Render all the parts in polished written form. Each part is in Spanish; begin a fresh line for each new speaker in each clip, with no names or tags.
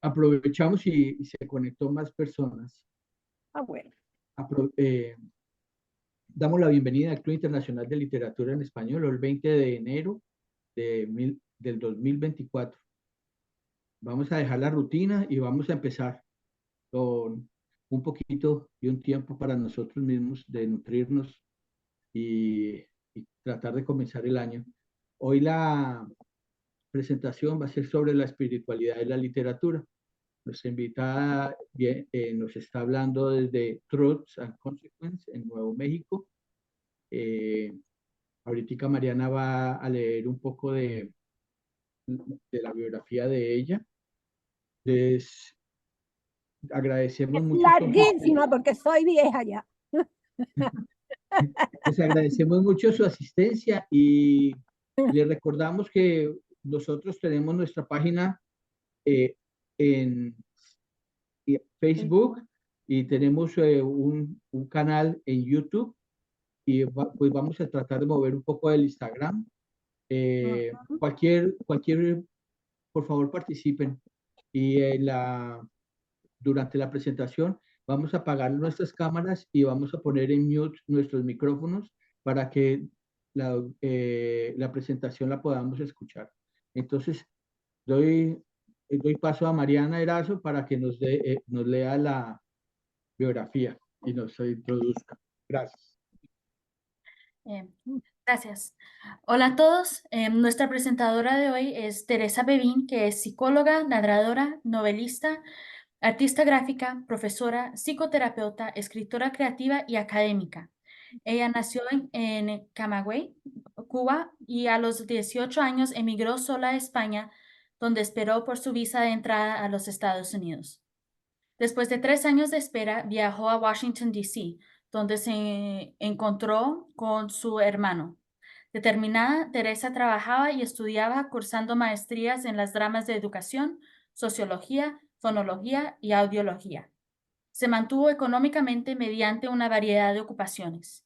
aprovechamos y se conectó más personas.
Bueno.
Damos la bienvenida al Club Internacional de Literatura en Español el 20 de enero del 2024. Vamos a dejar la rutina y vamos a empezar con un poquito y un tiempo para nosotros mismos de nutrirnos y tratar de comenzar el año. Hoy la presentación va a ser sobre la espiritualidad de la literatura. Nuestra invitada nos está hablando desde Truths and Consequences en Nuevo México. Ahorita Mariana va a leer un poco de la biografía de ella. Les agradecemos mucho.
Larguísima porque soy vieja ya.
Les agradecemos mucho su asistencia y les recordamos que nosotros tenemos nuestra página en Facebook y tenemos un canal en YouTube y pues vamos a tratar de mover un poco el Instagram. Cualquier, por favor participen y durante la presentación vamos a apagar nuestras cámaras y vamos a poner en mute nuestros micrófonos para que la presentación la podamos escuchar. Entonces, doy paso a Mariana Erazo para que nos lea la biografía y nos introduzca. Gracias.
Gracias. Hola a todos. Nuestra presentadora de hoy es Teresa Bevín, que es psicóloga, narradora, novelista, artista gráfica, profesora, psicoterapeuta, escritora creativa y académica. Ella nació en Camagüey, Cuba, y a los 18 años emigró sola a España, donde esperó por su visa de entrada a los Estados Unidos. Después de 3 años de espera, viajó a Washington, D.C., donde se encontró con su hermano. Determinada, Teresa trabajaba y estudiaba cursando maestrías en las ramas de educación, sociología, fonología y audiología. Se mantuvo económicamente mediante una variedad de ocupaciones.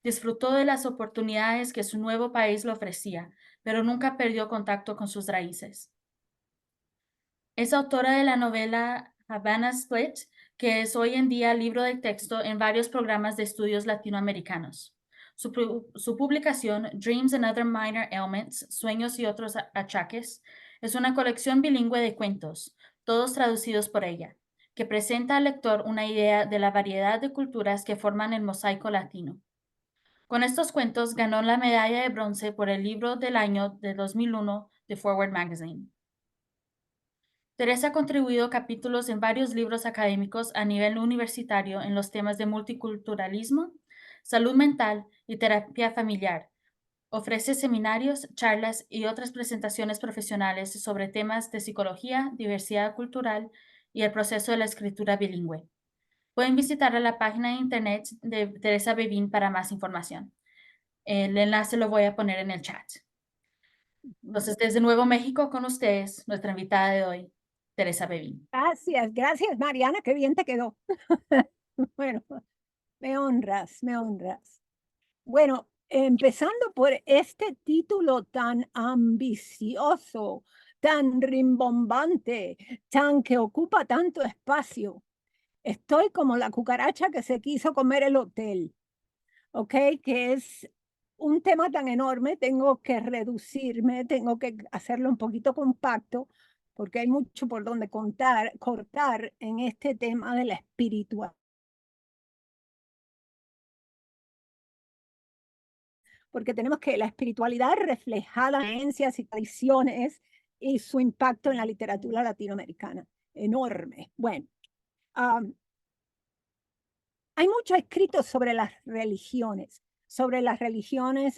Disfrutó de las oportunidades que su nuevo país le ofrecía, pero nunca perdió contacto con sus raíces. Es autora de la novela Havana Split, que es hoy en día libro de texto en varios programas de estudios latinoamericanos. Su publicación, Dreams and Other Minor Ailments, Sueños y otros achaques, es una colección bilingüe de cuentos, todos traducidos por ella, que presenta al lector una idea de la variedad de culturas que forman el mosaico latino. Con estos cuentos ganó la medalla de bronce por el libro del año de 2001 de Forward Magazine. Teresa ha contribuido capítulos en varios libros académicos a nivel universitario en los temas de multiculturalismo, salud mental y terapia familiar. Ofrece seminarios, charlas y otras presentaciones profesionales sobre temas de psicología, diversidad cultural y el proceso de la escritura bilingüe. Pueden visitar la página de internet de Teresa Bevín para más información. El enlace lo voy a poner en el chat. Entonces, desde Nuevo México con ustedes, nuestra invitada de hoy, Teresa Bevín.
Gracias, Mariana, qué bien te quedó. Bueno, me honras, me honras. Bueno, empezando por este título tan ambicioso, tan rimbombante, tan que ocupa tanto espacio. Estoy como la cucaracha que se quiso comer el hotel, ¿ok? Que es un tema tan enorme, tengo que reducirme, tengo que hacerlo un poquito compacto, porque hay mucho por donde cortar en este tema de la espiritualidad. Porque tenemos que la espiritualidad reflejada en creencias y tradiciones y su impacto en la literatura latinoamericana, enorme. Bueno, hay mucho escrito sobre las religiones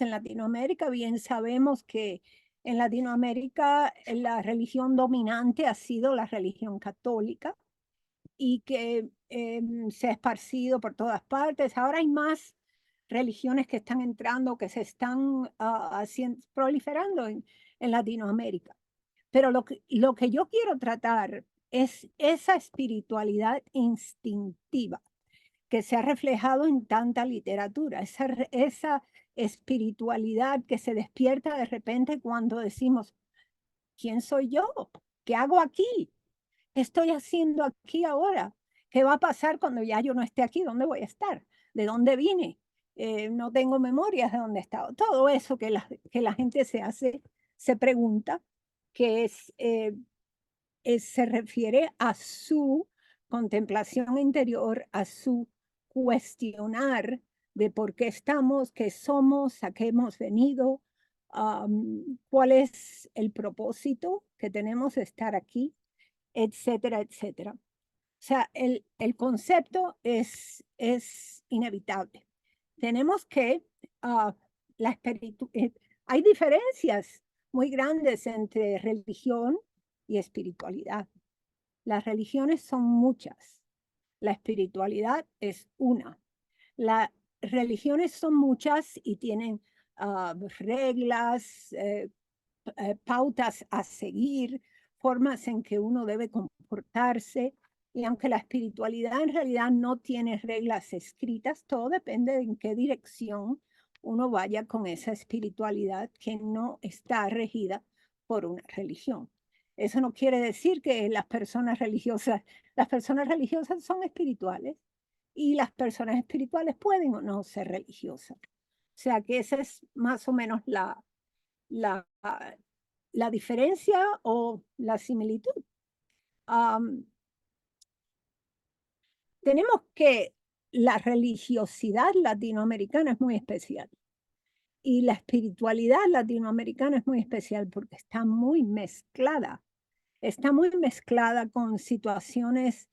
en Latinoamérica. Bien sabemos que en Latinoamérica la religión dominante ha sido la religión católica y que se ha esparcido por todas partes. Ahora hay más religiones que están entrando, que se están proliferando en Latinoamérica. Pero lo que yo quiero tratar es esa espiritualidad instintiva que se ha reflejado en tanta literatura, esa espiritualidad que se despierta de repente cuando decimos, ¿quién soy yo? ¿qué hago aquí? ¿Qué estoy haciendo aquí ahora? ¿Qué va a pasar cuando ya yo no esté aquí? ¿Dónde voy a estar? ¿De dónde vine? No tengo memorias de dónde he estado. Todo eso que la gente se hace, se pregunta, que se refiere a su contemplación interior, a su cuestionar de por qué estamos, qué somos, a qué hemos venido, cuál es el propósito que tenemos de estar aquí, etcétera, etcétera. O sea, el concepto es inevitable. Tenemos que, hay diferencias muy grandes entre religión y espiritualidad. Las religiones son muchas. La espiritualidad es una. Las religiones son muchas y tienen reglas, pautas a seguir, formas en que uno debe comportarse. Y aunque la espiritualidad en realidad no tiene reglas escritas, todo depende de en qué dirección uno vaya con esa espiritualidad que no está regida por una religión. Eso no quiere decir que las personas religiosas son espirituales y las personas espirituales pueden o no ser religiosas. O sea que esa es más o menos la, la diferencia o la similitud. Tenemos que la religiosidad latinoamericana es muy especial y la espiritualidad latinoamericana es muy especial porque está muy mezclada con situaciones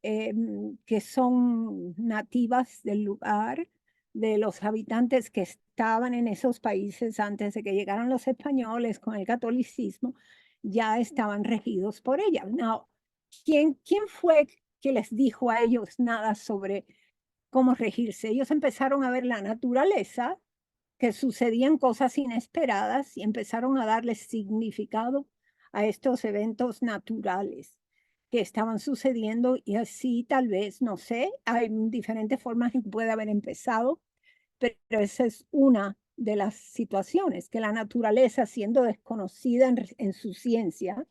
que son nativas del lugar, de los habitantes que estaban en esos países antes de que llegaran los españoles con el catolicismo, ya estaban regidos por ella. No, ¿quién fue que les dijo a ellos nada sobre cómo regirse? Ellos empezaron a ver la naturaleza, que sucedían cosas inesperadas y empezaron a darle significado a estos eventos naturales que estaban sucediendo y así tal vez, no sé, hay diferentes formas en que puede haber empezado, pero esa es una de las situaciones, que la naturaleza siendo desconocida en su ciencia,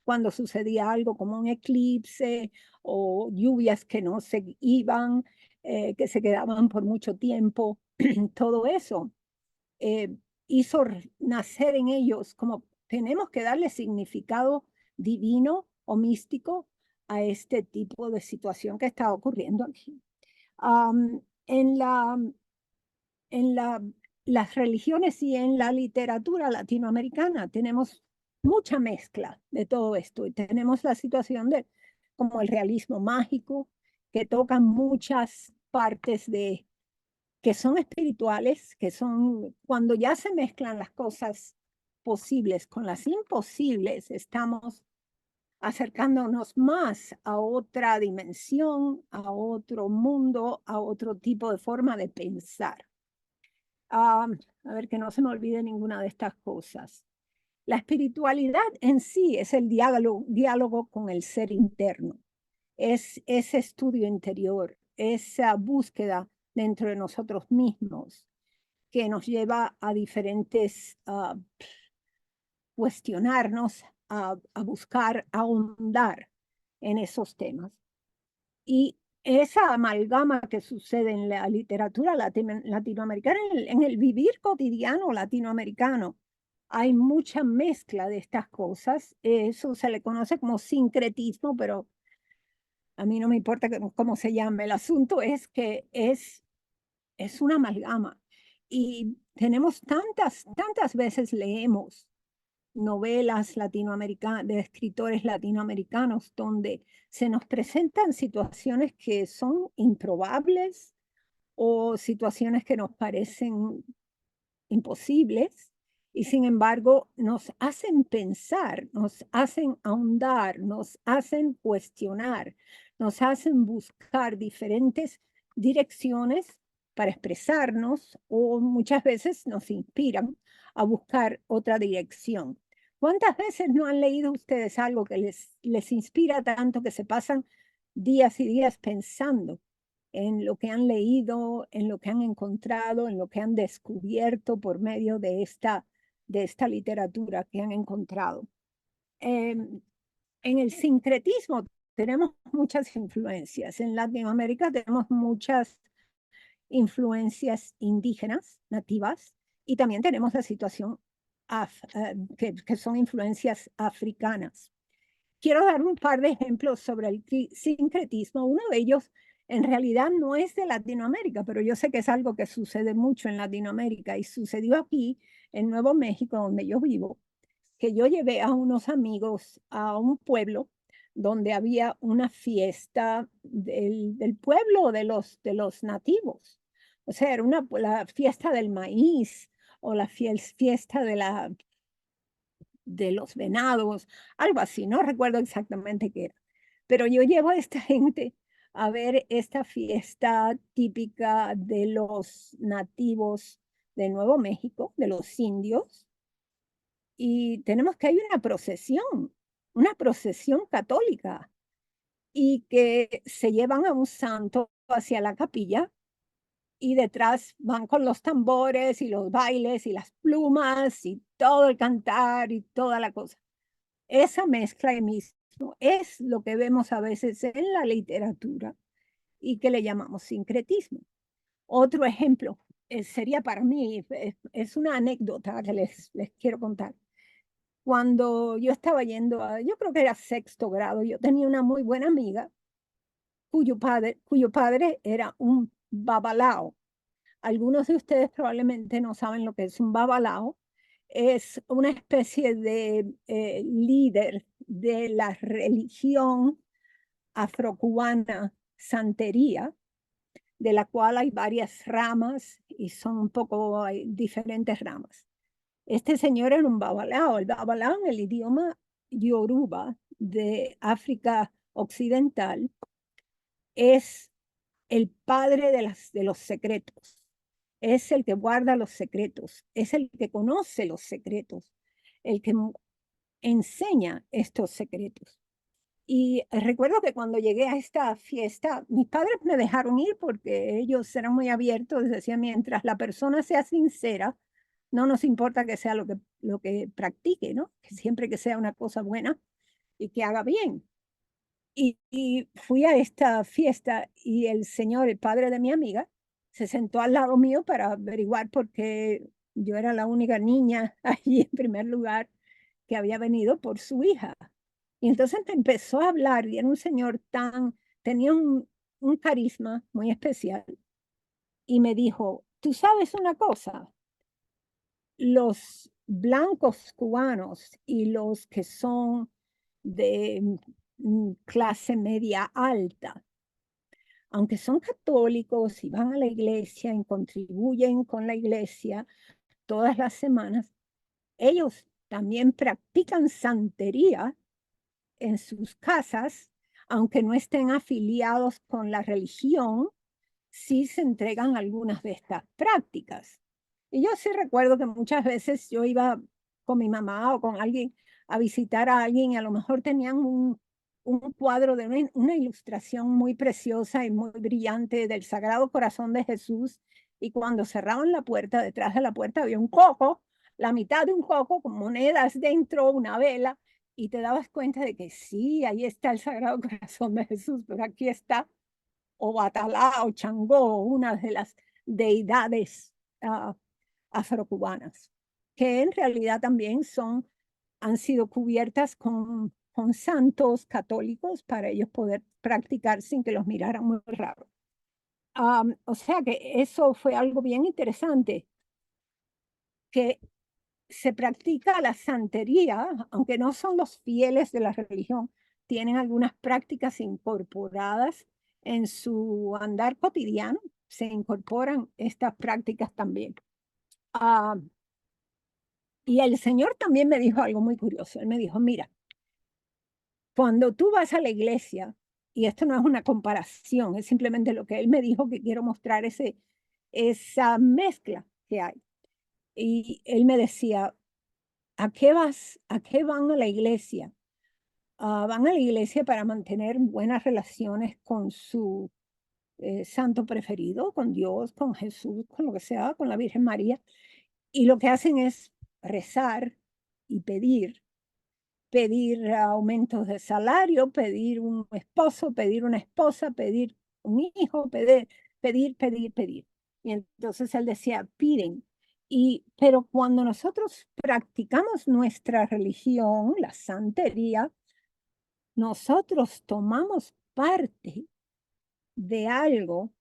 cuando sucedía algo como un eclipse o lluvias que no se iban, que se quedaban por mucho tiempo, todo eso hizo nacer en ellos como tenemos que darle significado divino o místico a este tipo de situación que está ocurriendo aquí. En las religiones y en la literatura latinoamericana tenemos mucha mezcla de todo esto y tenemos la situación de como el realismo mágico que toca muchas partes que son espirituales, que son cuando ya se mezclan las cosas posibles con las imposibles, estamos acercándonos más a otra dimensión, a otro mundo, a otro tipo de forma de pensar. A ver que no se me olvide ninguna de estas cosas. La espiritualidad en sí es el diálogo con el ser interno, es ese estudio interior, esa búsqueda dentro de nosotros mismos que nos lleva a diferentes cuestionarnos, a buscar, a ahondar en esos temas. Y esa amalgama que sucede en la literatura latinoamericana, en el vivir cotidiano latinoamericano, hay mucha mezcla de estas cosas. Eso se le conoce como sincretismo, pero a mí no me importa cómo se llame. El asunto es que es una amalgama. Y tenemos tantas veces leemos novelas latinoamericanas, de escritores latinoamericanos, donde se nos presentan situaciones que son improbables o situaciones que nos parecen imposibles y sin embargo nos hacen pensar, nos hacen ahondar, nos hacen cuestionar, nos hacen buscar diferentes direcciones para expresarnos o muchas veces nos inspiran a buscar otra dirección. ¿Cuántas veces no han leído ustedes algo que les inspira tanto que se pasan días y días pensando en lo que han leído, en lo que han encontrado, en lo que han descubierto por medio de esta literatura que han encontrado? En el sincretismo tenemos muchas influencias. En Latinoamérica tenemos muchas influencias indígenas, nativas, y también tenemos la situación que son influencias africanas. Quiero dar un par de ejemplos sobre el sincretismo. Uno de ellos en realidad no es de Latinoamérica, pero yo sé que es algo que sucede mucho en Latinoamérica y sucedió aquí en Nuevo México, donde yo vivo, que yo llevé a unos amigos a un pueblo donde había una fiesta del pueblo de los nativos. O sea, era la fiesta del maíz o la fiesta de los venados, algo así, no recuerdo exactamente qué era. Pero yo llevo a esta gente a ver esta fiesta típica de los nativos de Nuevo México, de los indios, y tenemos que hay una procesión católica, y que se llevan a un santo hacia la capilla y detrás van con los tambores y los bailes y las plumas y todo el cantar y toda la cosa. Esa mezcla y mismo es lo que vemos a veces en la literatura y que le llamamos sincretismo. Otro ejemplo sería para mí, es una anécdota que les quiero contar. Cuando yo estaba yendo yo creo que era sexto grado, yo tenía una muy buena amiga cuyo padre era un babalao. Algunos de ustedes probablemente no saben lo que es un babalao. Es una especie de líder de la religión afrocubana santería, de la cual hay varias ramas y son un poco hay diferentes ramas. Este señor era un babalao. El babalao en el idioma yoruba de África Occidental es el padre de los secretos. Es el que guarda los secretos, es el que conoce los secretos, el que enseña estos secretos. Y recuerdo que cuando llegué a esta fiesta, mis padres me dejaron ir porque ellos eran muy abiertos, decían, mientras la persona sea sincera, no nos importa que sea lo que practique, ¿no? Que siempre que sea una cosa buena y que haga bien. Y fui a esta fiesta y el señor, el padre de mi amiga, se sentó al lado mío para averiguar por qué yo era la única niña allí en primer lugar que había venido por su hija. Y entonces me empezó a hablar y era un señor tenía un carisma muy especial y me dijo, tú sabes una cosa, los blancos cubanos y los que son de clase media alta, aunque son católicos y van a la iglesia y contribuyen con la iglesia todas las semanas, ellos también practican santería en sus casas, aunque no estén afiliados con la religión, sí se entregan algunas de estas prácticas. Y yo sí recuerdo que muchas veces yo iba con mi mamá o con alguien a visitar a alguien y a lo mejor tenían un cuadro de una ilustración muy preciosa y muy brillante del Sagrado Corazón de Jesús, y cuando cerraban la puerta, detrás de la puerta había un coco, la mitad de un coco con monedas dentro, una vela, y te dabas cuenta de que sí, ahí está el Sagrado Corazón de Jesús, pero aquí está Obatalá o Changó, una de las deidades afrocubanas, que en realidad también han sido cubiertas con santos católicos para ellos poder practicar sin que los miraran muy raro. O sea que eso fue algo bien interesante, que se practica la santería, aunque no son los fieles de la religión, tienen algunas prácticas incorporadas en su andar cotidiano, se incorporan estas prácticas también. Y el Señor también me dijo algo muy curioso. Él me dijo, mira, cuando tú vas a la iglesia, y esto no es una comparación, es simplemente lo que Él me dijo que quiero mostrar, esa mezcla que hay. Y Él me decía, ¿a qué vas? ¿A qué van a la iglesia? Van a la iglesia para mantener buenas relaciones con su santo preferido, con Dios, con Jesús, con lo que sea, con la Virgen María. Y lo que hacen es rezar y pedir pedir aumentos de salario, pedir un esposo, pedir una esposa, pedir un hijo, pedir. Y entonces él decía, piden. Pero cuando nosotros practicamos nuestra religión, la santería, nosotros tomamos parte de algo,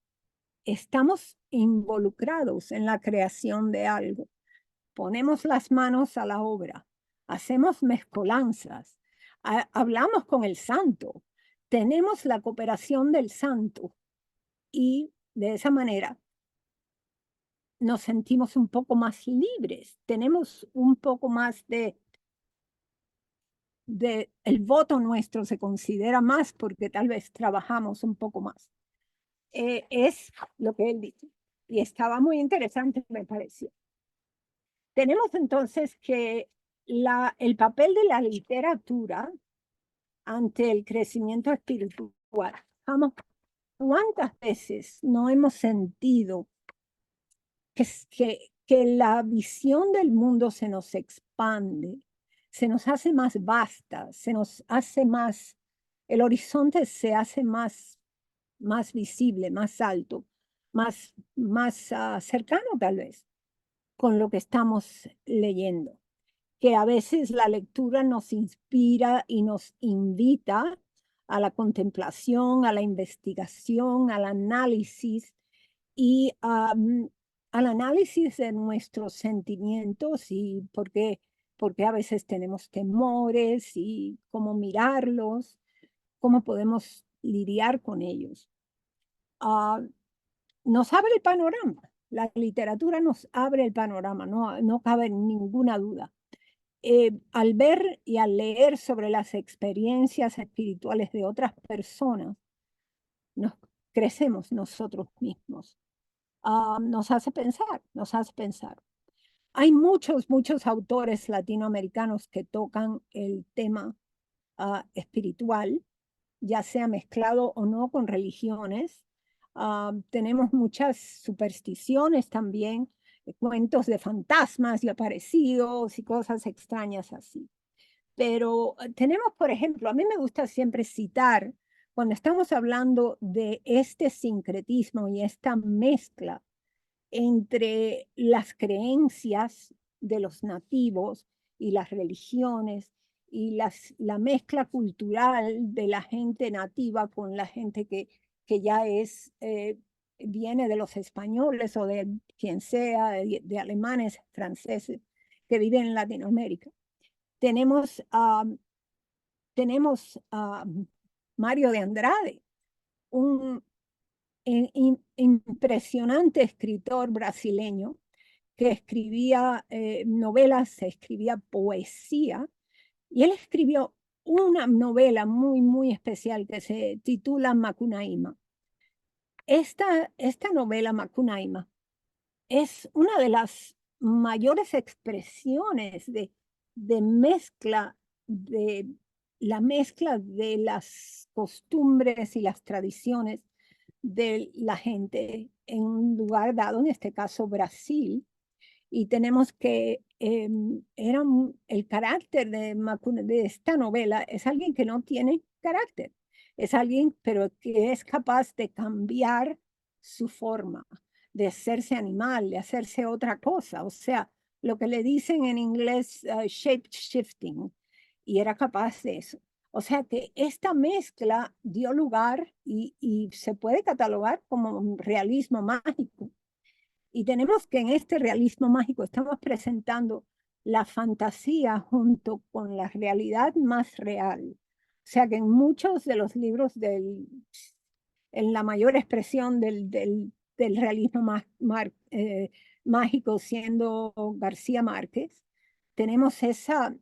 estamos involucrados en la creación de algo. Ponemos las manos a la obra, hacemos mezcolanzas, hablamos con el santo, tenemos la cooperación del santo y de esa manera nos sentimos un poco más libres, tenemos un poco más el voto nuestro se considera más porque tal vez trabajamos un poco más. Es lo que él dice. Y estaba muy interesante, me pareció. Tenemos entonces que el papel de la literatura ante el crecimiento espiritual. Vamos, ¿cuántas veces no hemos sentido que la visión del mundo se nos expande, se nos hace más vasta, se nos hace más, el horizonte se hace más visible, más alto, más cercano tal vez con lo que estamos leyendo? Que a veces la lectura nos inspira y nos invita a la contemplación, a la investigación, al análisis y al análisis de nuestros sentimientos y porque a veces tenemos temores y cómo mirarlos, cómo podemos lidiar con ellos. Nos abre el panorama. La literatura nos abre el panorama, no cabe ninguna duda. Al ver y al leer sobre las experiencias espirituales de otras personas, nos crecemos nosotros mismos. Nos hace pensar, nos hace pensar. Hay muchos autores latinoamericanos que tocan el tema espiritual, ya sea mezclado o no con religiones. Tenemos muchas supersticiones también, cuentos de fantasmas y aparecidos y cosas extrañas así. Pero tenemos, por ejemplo, a mí me gusta siempre citar, cuando estamos hablando de este sincretismo y esta mezcla entre las creencias de los nativos y las religiones y la mezcla cultural de la gente nativa con la gente que ya viene de los españoles o de quien sea, de alemanes, franceses, que viven en Latinoamérica. Tenemos Mario de Andrade, un impresionante escritor brasileño que escribía novelas, escribía poesía, y él escribió una novela muy especial que se titula Macunaíma. Esta novela, Macunaíma, es una de las mayores expresiones de mezcla, de la mezcla de las costumbres y las tradiciones de la gente en un lugar dado, en este caso Brasil, y tenemos que el carácter de esta novela es alguien que no tiene carácter, es alguien pero que es capaz de cambiar su forma, de hacerse animal, de hacerse otra cosa, o sea, lo que le dicen en inglés shape shifting, y era capaz de eso. O sea que esta mezcla dio lugar y se puede catalogar como un realismo mágico. Y tenemos que en este realismo mágico estamos presentando la fantasía junto con la realidad más real. O sea que en muchos de los libros en la mayor expresión del realismo mágico, siendo García Márquez, tenemos esa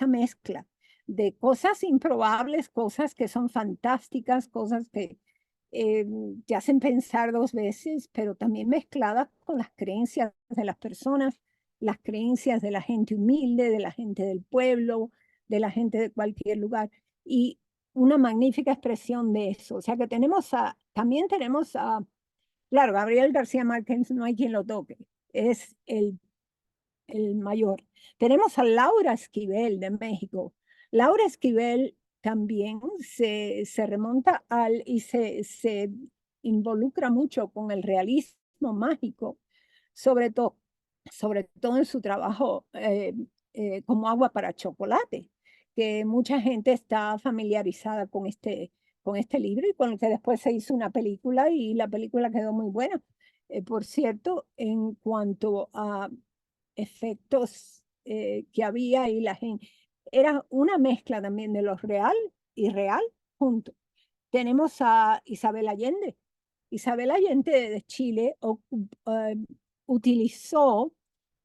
mezcla de cosas improbables, cosas que son fantásticas, cosas que te hacen pensar dos veces, pero también mezcladas con las creencias de las personas, las creencias de la gente humilde, de la gente del pueblo, de la gente de cualquier lugar. Y una magnífica expresión de eso. O sea que también tenemos claro, Gabriel García Márquez no hay quien lo toque, es el mayor. Tenemos a Laura Esquivel de México. Laura Esquivel también se remonta y se involucra mucho con el realismo mágico, sobre todo en su trabajo como agua para chocolate, que mucha gente está familiarizada con este libro y con el que después se hizo una película y la película quedó muy buena. Por cierto, en cuanto a efectos que había y la gente, era una mezcla también de lo real y real juntos. Tenemos a Isabel Allende. Isabel Allende de Chile utilizó,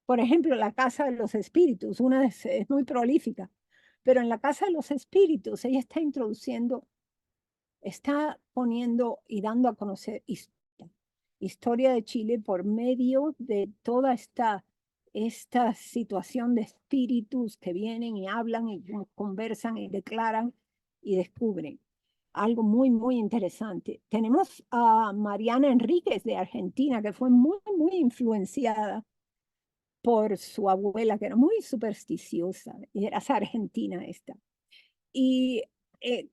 por ejemplo, la Casa de los Espíritus, es muy prolífica, pero en la Casa de los Espíritus ella está poniendo y dando a conocer historia de Chile por medio de toda esta situación de espíritus que vienen y hablan y conversan y declaran y descubren. Algo muy, muy interesante. Tenemos a Mariana Enríquez de Argentina, que fue muy, muy influenciada por su abuela, que era muy supersticiosa, y era argentina esta. Y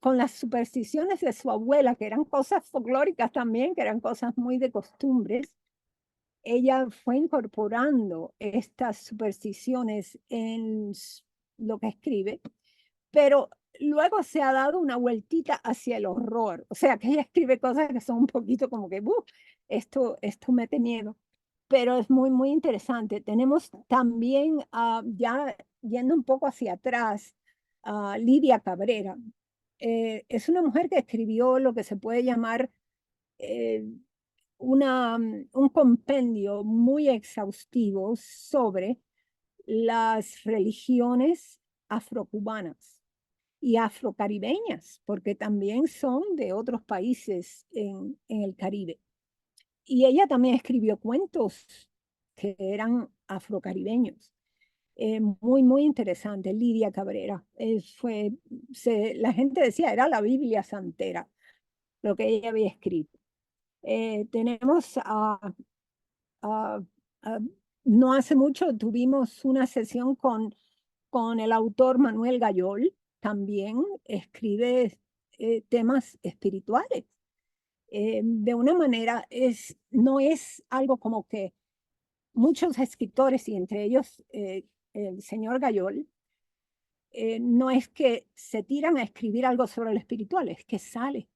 con las supersticiones de su abuela, que eran cosas folclóricas también, que eran cosas muy de costumbres, ella fue incorporando estas supersticiones en lo que escribe, pero luego se ha dado una vueltita hacia el horror. O sea, que ella escribe cosas que son un poquito como que, esto mete miedo. Pero es muy, muy interesante. Tenemos también, ya yendo un poco hacia atrás, a Lidia Cabrera. Es una mujer que escribió lo que se puede llamar un compendio muy exhaustivo sobre las religiones afrocubanas y afrocaribeñas, porque también son de otros países en el Caribe. Y ella también escribió cuentos que eran afrocaribeños. Muy, muy interesante, Lidia Cabrera. La gente decía, era la Biblia santera, lo que ella había escrito. Tenemos no hace mucho tuvimos una sesión con el autor Manuel Gayol, también escribe temas espirituales. De una manera, no es algo como que muchos escritores, y entre ellos el señor Gayol, no es que se tiran a escribir algo sobre lo espiritual, es que se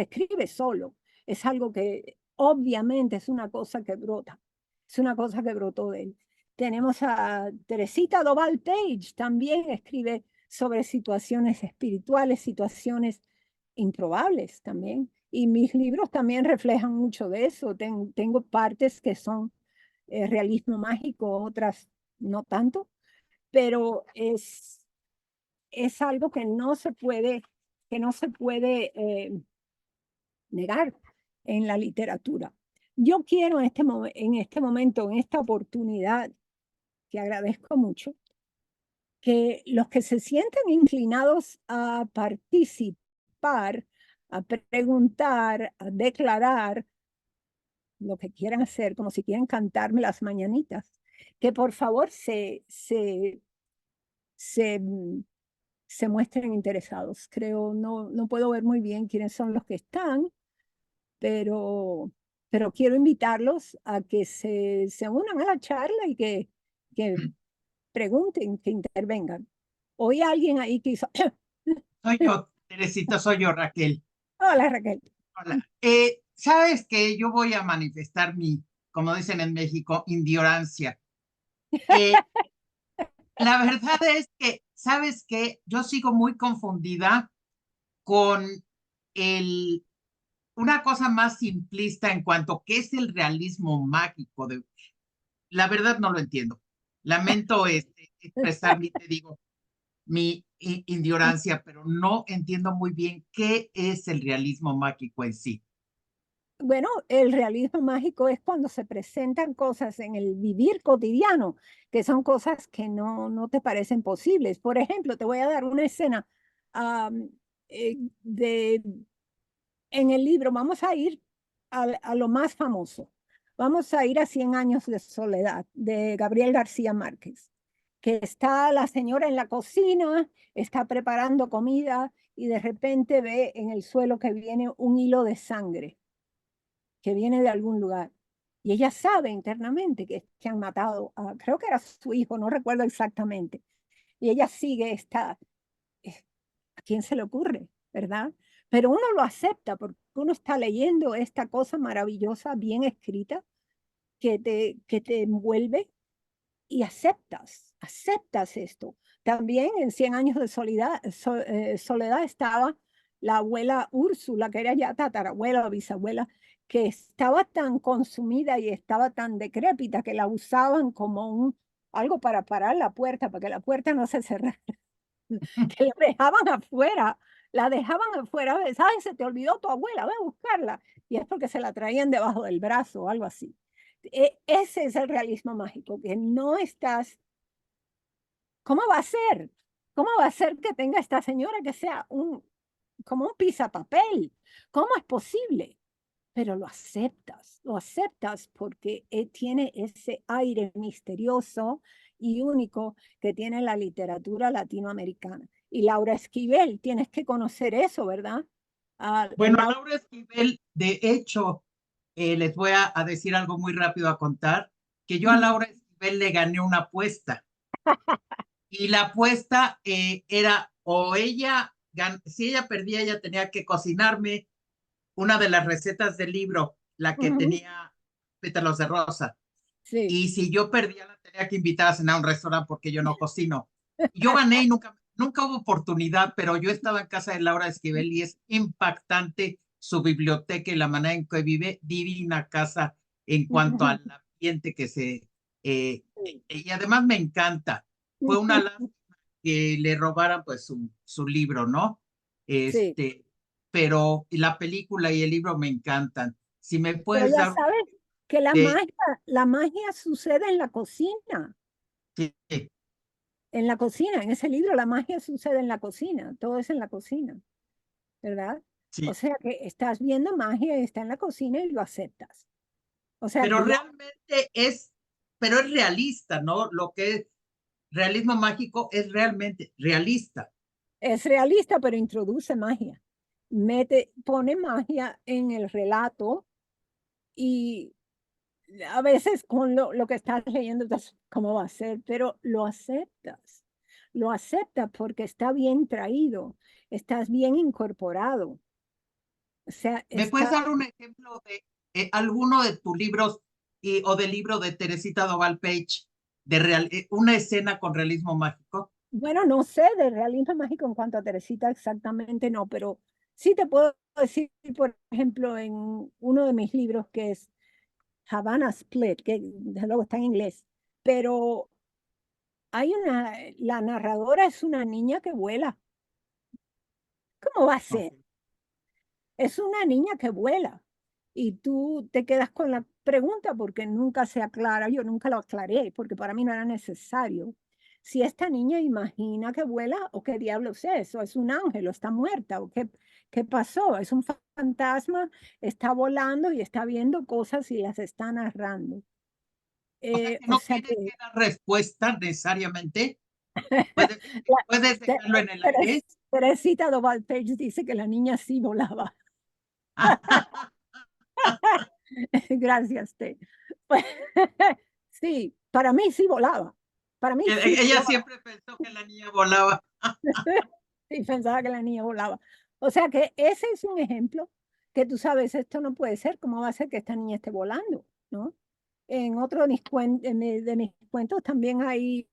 escribe solo. Es algo que obviamente es una cosa que brota, es una cosa que brotó de él. Tenemos a Teresita Doval Page, también escribe sobre situaciones espirituales, situaciones improbables también. Y mis libros también reflejan mucho de eso. Tengo partes que son realismo mágico, otras no tanto, pero es algo que no se puede negar en la literatura. Yo quiero en este momento, en esta oportunidad, que agradezco mucho, que los que se sientan inclinados a participar, a preguntar, a declarar lo que quieran hacer, como si quieren cantarme las mañanitas, que por favor se muestren interesados. Creo, no puedo ver muy bien quiénes son los que están, pero quiero invitarlos a que se unan a la charla y que pregunten, que intervengan. Oí a alguien ahí que hizo...
Soy yo, Teresita, soy yo, Raquel.
Hola, Raquel.
Hola. Sabes que yo voy a manifestar como dicen en México, indiorancia. La verdad es que, ¿sabes qué? Yo sigo muy confundida con una cosa más simplista en cuanto a qué es el realismo mágico. La verdad no lo entiendo. Lamento expresar te digo, mi ignorancia, pero no entiendo muy bien qué es el realismo mágico en sí.
Bueno, el realismo mágico es cuando se presentan cosas en el vivir cotidiano, que son cosas que no te parecen posibles. Por ejemplo, te voy a dar una escena en el libro. Vamos a ir a lo más famoso. Vamos a ir a 100 años de soledad, de Gabriel García Márquez, que está la señora en la cocina, está preparando comida y de repente ve en el suelo que viene un hilo de sangre que viene de algún lugar. Y ella sabe internamente que han matado a, creo que era su hijo, no recuerdo exactamente. Y ella sigue esta, ¿a quién se le ocurre? ¿Verdad? Pero uno lo acepta porque uno está leyendo esta cosa maravillosa, bien escrita, que te envuelve y aceptas esto. También en 100 años de soledad estaba la abuela Úrsula, que era ya tatarabuela o bisabuela, que estaba tan consumida y estaba tan decrépita que la usaban como algo para parar la puerta, para que la puerta no se cerrara, que la dejaban afuera, ¿sabes? Se te olvidó tu abuela, ve a buscarla. Y es porque se la traían debajo del brazo o algo así. Ese es el realismo mágico, que no estás. ¿Cómo va a ser? ¿Cómo va a ser que tenga esta señora que sea como un pisapapel? ¿Cómo es posible? Pero lo aceptas porque tiene ese aire misterioso y único que tiene la literatura latinoamericana. Y Laura Esquivel, tienes que conocer eso, ¿verdad?
Bueno, Laura Esquivel, de hecho, les voy a decir algo muy rápido a contar, que yo a Laura Esquivel le gané una apuesta. Y la apuesta era o si ella perdía, ella tenía que cocinarme una de las recetas del libro, la que tenía pétalos de rosa.
Sí.
Y si yo perdía, la tenía que invitar a cenar a un restaurante porque yo no cocino. Yo gané y nunca hubo oportunidad, pero yo estaba en casa de Laura Esquivel y es impactante su biblioteca y la manera en que vive, divina casa en cuanto al ambiente que y además me encanta. Fue una lástima que le robaran pues su libro, ¿no?
Sí.
Pero la película y el libro me encantan. Si me
Pero
puedes
ya
dar
sabes que la
de,
magia sucede en la cocina.
sí,
En la cocina, en ese libro, la magia sucede en la cocina, todo es en la cocina, ¿verdad? O
sí,
sea que estás viendo magia y está en la cocina y lo aceptas. O sea
pero
que ya
realmente pero es realista, ¿no? Lo que es realismo mágico es realmente realista.
es realista, pero introduce magia. Pone magia en el relato y a veces con lo que estás leyendo, ¿cómo va a ser? Pero lo aceptas. Lo aceptas porque está bien traído, estás bien incorporado. O sea,
¿Me puedes dar un ejemplo de alguno de tus libros o del libro de Teresita Doval Page, una escena con realismo mágico?
bueno, no sé de realismo mágico en cuanto a Teresita exactamente no, pero sí te puedo decir, por ejemplo, en uno de mis libros que es Havana Split, que desde luego está en inglés, pero la narradora es una niña que vuela. ¿Cómo va a ser?
Okay.
Es una niña que vuela. Y tú te quedas con la pregunta porque nunca se aclara, yo nunca lo aclaré porque para mí no era necesario. Si esta niña imagina que vuela o qué diablos es, o es un ángel o está muerta o qué pasó, es un fantasma, está volando y está viendo cosas y las está narrando.
O sea que
O
no
sea
tienes
que
que dar respuesta necesariamente. Puedes,
la-
puedes dejarlo en el aire.
Teresita Doval Page dice que la niña sí volaba. Gracias, Te. Pues, sí, para mí sí volaba. Para mí sí
Ella
volaba.
siempre pensó que la niña volaba.
Sí, pensaba que la niña volaba. O sea que ese es un ejemplo que tú sabes, esto no puede ser. ¿Cómo va a ser que esta niña esté volando? ¿No? En otro de de mis cuentos también hay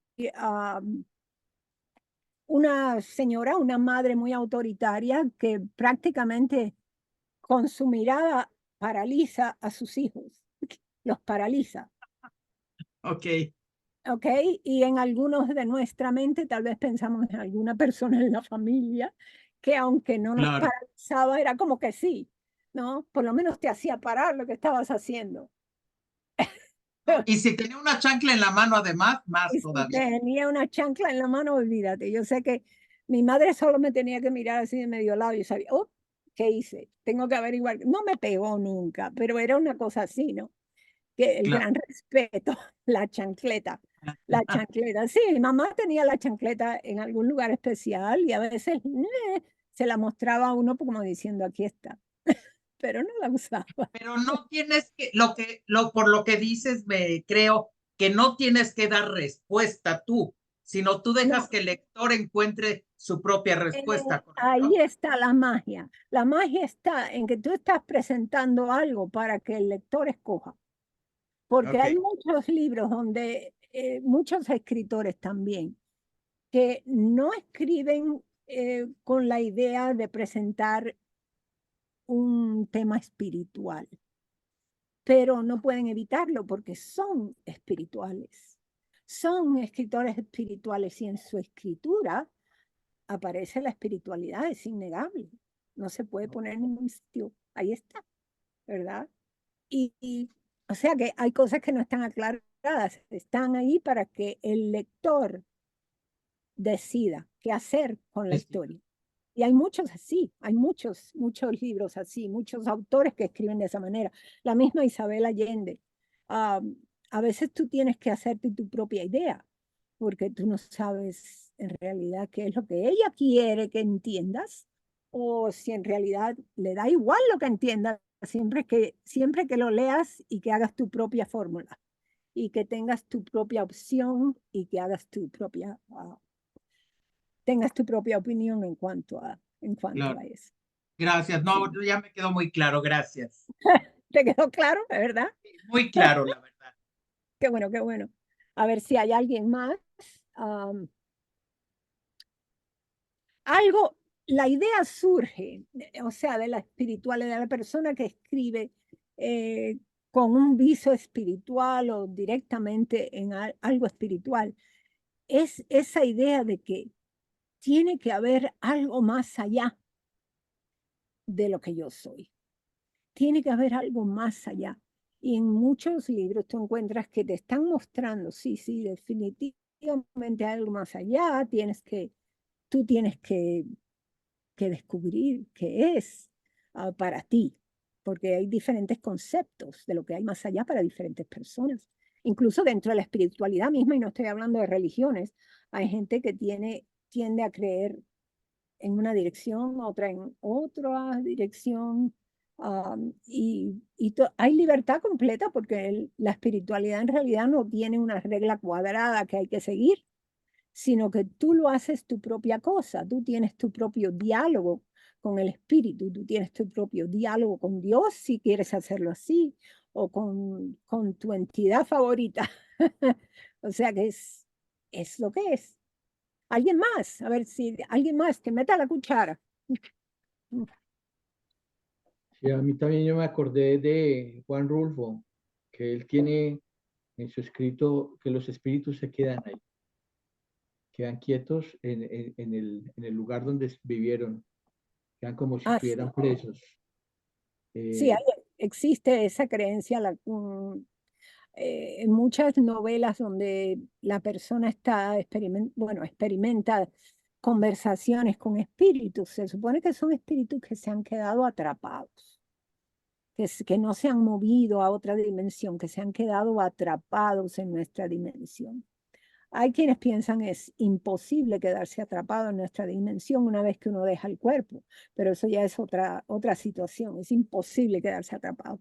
una señora, una madre muy autoritaria que prácticamente con su mirada paraliza a sus hijos, los paraliza.
Ok,
¿Ok? Y en algunos de nuestra mente tal vez pensamos en alguna persona en la familia que aunque no nos
claro.
paralizaba, era como que sí, ¿no? Por lo menos te hacía parar lo que estabas haciendo.
Y si tenía una chancla en la mano, además, más
Y si
todavía.
tenía una chancla en la mano, olvídate. Yo sé que mi madre solo me tenía que mirar así de medio lado y yo sabía, oh, ¿qué hice? Tengo que averiguar. No me pegó nunca, pero era una cosa así, ¿no? Que el
Claro.
gran respeto, la chancleta. La chancleta, sí, mi mamá tenía la chancleta en algún lugar especial y a veces se la mostraba a uno como diciendo, aquí está, pero no la usaba.
Pero no tienes que, por lo que dices, me creo que no tienes que dar respuesta tú, sino tú dejas
No,
que el lector encuentre su propia respuesta,
ahí
¿correcto?
está la magia. La magia está en que tú estás presentando algo para que el lector escoja. Porque
Ok,
hay muchos libros donde muchos escritores también que no escriben con la idea de presentar un tema espiritual, pero no pueden evitarlo porque son espirituales. Son escritores espirituales y en su escritura aparece la espiritualidad, es innegable. No se puede poner en ningún sitio. Ahí está, ¿verdad? O sea que hay cosas que no están aclaradas, están ahí para que el lector decida qué hacer con la
Decida.
historia. Y hay muchos así, hay muchos libros así, muchos autores que escriben de esa manera. La misma Isabel Allende. A veces tú tienes que hacerte tu propia idea, porque tú no sabes en realidad qué es lo que ella quiere que entiendas, o si en realidad le da igual lo que entiendas, siempre que lo leas y que hagas tu propia fórmula, y que tengas tu propia opción y que hagas tengas tu propia opinión en cuanto
claro.
a eso.
Gracias. No,
Sí.
ya me quedó muy claro, gracias.
¿Te quedó claro, verdad?
Muy claro, la verdad.
Qué bueno, qué bueno. A ver si hay alguien más. Am, algo, la idea surge, o sea, de la espiritualidad de la persona que escribe eh, con un viso espiritual o directamente en algo espiritual. Es esa idea de que tiene que haber algo más allá de lo que yo soy. Tiene que haber algo más allá. Y en muchos libros tú encuentras que te están mostrando, sí, sí, definitivamente hay algo más allá, tú tienes que descubrir qué es para ti, porque hay diferentes conceptos de lo que hay más allá para diferentes personas. Incluso dentro de la espiritualidad misma, y no estoy hablando de religiones, hay gente que tiende a creer en una dirección, otra en otra dirección. Hay libertad completa porque la espiritualidad en realidad no tiene una regla cuadrada que hay que seguir, sino que tú lo haces tu propia cosa, tú tienes tu propio diálogo con el espíritu, tú tienes tu propio diálogo con Dios si quieres hacerlo así, o con tu entidad favorita. O sea que es lo que es. ¿Alguien más? A ver si alguien más que meta la cuchara.
Sí, a mí también yo me acordé de Juan Rulfo, que él tiene en su escrito que los espíritus se quedan ahí, quedan quietos en el lugar donde vivieron, quedan como si
Ah,
estuvieran
sí.
presos.
Sí,
Eh,
existe esa creencia en muchas novelas donde la persona experimenta conversaciones con espíritus. Se supone que son espíritus que se han quedado atrapados, que no se han movido a otra dimensión, que se han quedado atrapados en nuestra dimensión. Hay quienes piensan es imposible quedarse atrapado en nuestra dimensión una vez que uno deja el cuerpo, pero eso ya es otra situación, es imposible quedarse atrapado.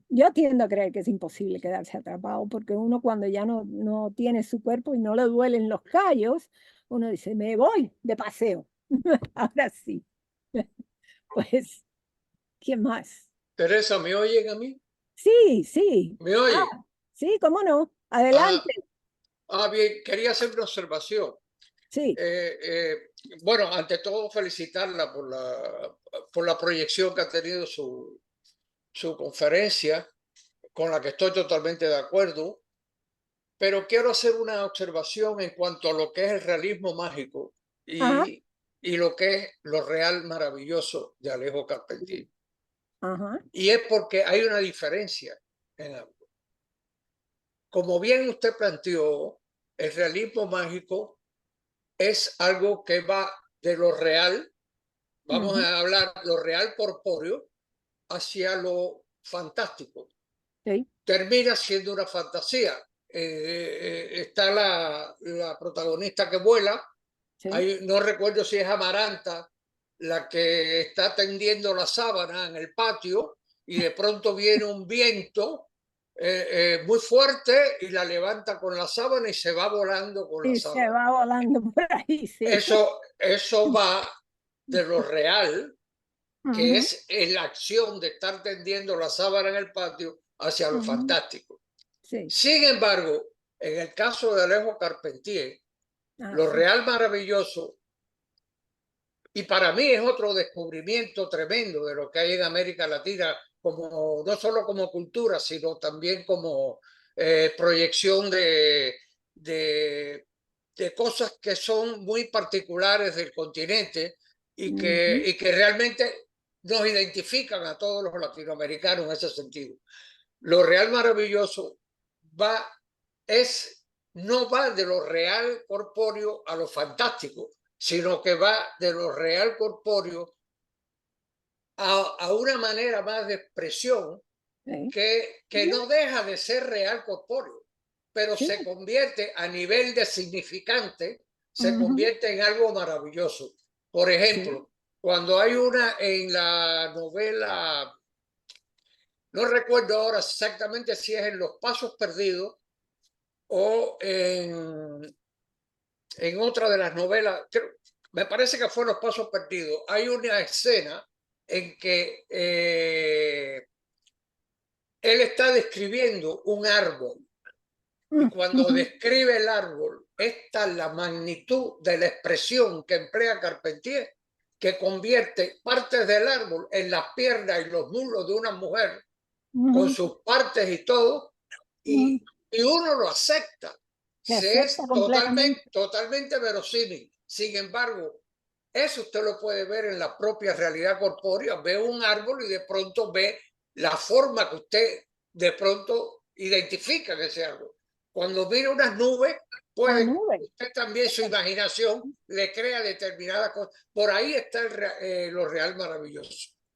Yo tiendo a creer que es imposible quedarse atrapado porque uno cuando ya no tiene su cuerpo y no le duelen los callos, uno dice, me voy de paseo. Ahora sí. Pues, ¿quién más?
Teresa, ¿me oyen a mí?
Sí, sí.
¿Me oyen?
Sí, cómo no.
Ah,
Adelante.
bien, quería hacer una observación.
Sí.
Bueno, ante todo felicitarla por la proyección que ha tenido su conferencia, con la que estoy totalmente de acuerdo, pero quiero hacer una observación en cuanto a lo que es el realismo mágico
Ajá,
y lo que es lo real maravilloso de Alejo Carpentier.
ajá.
Y es porque hay una diferencia en ambos. Como bien usted planteó, el realismo mágico es algo que va de lo real, vamos
Ujú,
a hablar lo real corpóreo, hacia lo fantástico.
sí.
Termina siendo una fantasía. está la protagonista que vuela.
Sí.
No recuerdo si es Amaranta la que está tendiendo la sábana en el patio y de pronto viene un viento muy fuerte y la levanta con la sábana y se va volando con la
Y se
sábana.
va volando por ahí, sí.
Eso va de lo real, que
Ujú,
es la acción de estar tendiendo la sábana en el patio, hacia lo
ujú,
fantástico.
sí.
Sin embargo, en el caso de Alejo Carpentier, lo
Ajá.
real maravilloso, y para mí es otro descubrimiento tremendo de lo que hay en América Latina, como, no solo como cultura, sino también como proyección de cosas que son muy particulares del continente y
Ujú,
que realmente nos identifican a todos los latinoamericanos en ese sentido. Lo real maravilloso no va de lo real corpóreo a lo fantástico, sino que va de lo real corpóreo a una manera más de expresión
sí.
que no deja de ser real corpóreo, pero
Sí.
se convierte a nivel de significante, se
Ujú,
convierte en algo maravilloso. Por
sí.
ejemplo, cuando hay una en la novela, no recuerdo ahora exactamente si es en Los Pasos Perdidos o en otra de las novelas, me parece que fue Los Pasos Perdidos, hay una escena en que él está describiendo un árbol y cuando
Ujú,
describe el árbol, es tal la magnitud de la expresión que emplea Carpentier que convierte partes del árbol en las piernas y los muslos de una mujer con
ujú,
sus partes y todo,
ujú.
y uno lo acepta.
Se
Se
acepta
es
completamente.
totalmente verosímil. Sin embargo, eso usted lo puede ver en la propia realidad corpórea. Ve un árbol y de pronto ve la forma que usted de pronto identifica en ese árbol. Cuando mira unas nubes,
La
puede
nube.
usted también su imaginación le crea determinadas cosas. Por ahí está lo real maravilloso. Y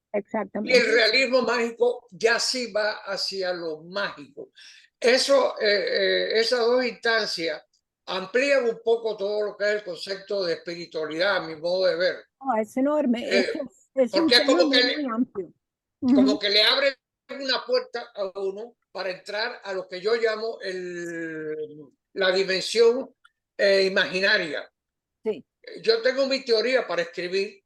el
Exactamente.
realismo mágico ya sí va hacia lo mágico. Esas dos instancias amplían un poco todo lo que es el concepto de espiritualidad, a mi modo de ver.
Oh, es enorme. Es un
Porque es
tema muy, muy amplio.
como
Ujú,
que le abre una puerta a uno para entrar a lo que yo llamo la dimensión imaginaria.
sí.
Yo tengo mi teoría para escribir.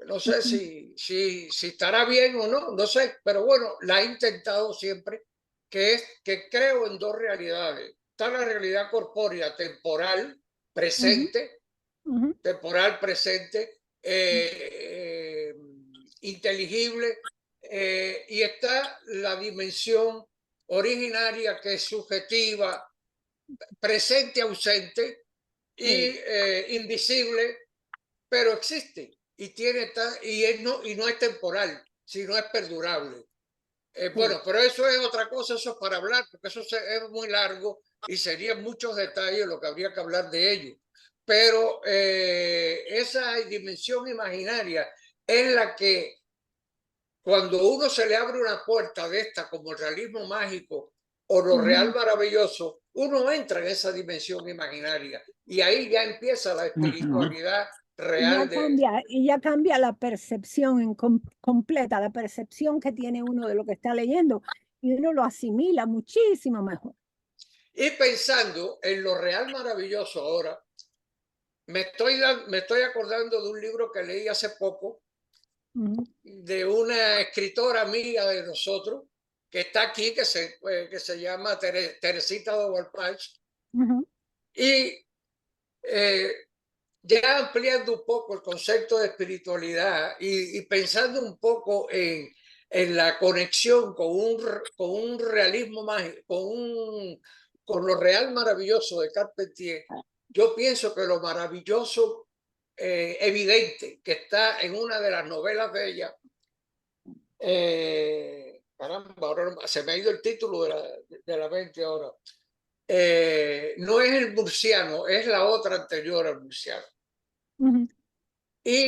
No sé
Ujú,
si estará bien o no, no sé, pero bueno, la he intentado siempre, que es que creo en dos realidades. Está la realidad corpórea,
ujú, ujú,
temporal, presente, inteligible, y está la dimensión originaria que es subjetiva, presente, ausente y
sí.
invisible, pero existe y no es temporal, sino es perdurable.
Sí.
Bueno, pero eso es otra cosa, eso es para hablar, porque es muy largo y serían muchos detalles lo que habría que hablar de ello. Pero esa dimensión imaginaria es la que cuando uno se le abre una puerta de esta, como el realismo mágico o lo real
Ujú.
maravilloso, uno entra en esa dimensión imaginaria y ahí ya empieza la
Ujú.
espiritualidad real
Y ya cambia la percepción completa, la percepción que tiene uno de lo que está leyendo, y uno lo asimila muchísimo mejor.
Y pensando en lo real maravilloso ahora, me estoy acordando de un libro que leí hace poco
Ujú,
de una escritora amiga de nosotros que está aquí, que se llama Teresita Dovalpach,
ujú,
y ya ampliando un poco el concepto de espiritualidad y pensando un poco en la conexión con un realismo mágico, con lo real maravilloso de Carpentier, yo pienso que lo maravilloso evidente que está en una de las novelas de ella, caramba, ahora se me ha ido el título de la mente ahora, no es el murciano, es la otra anterior al murciano.
ujú.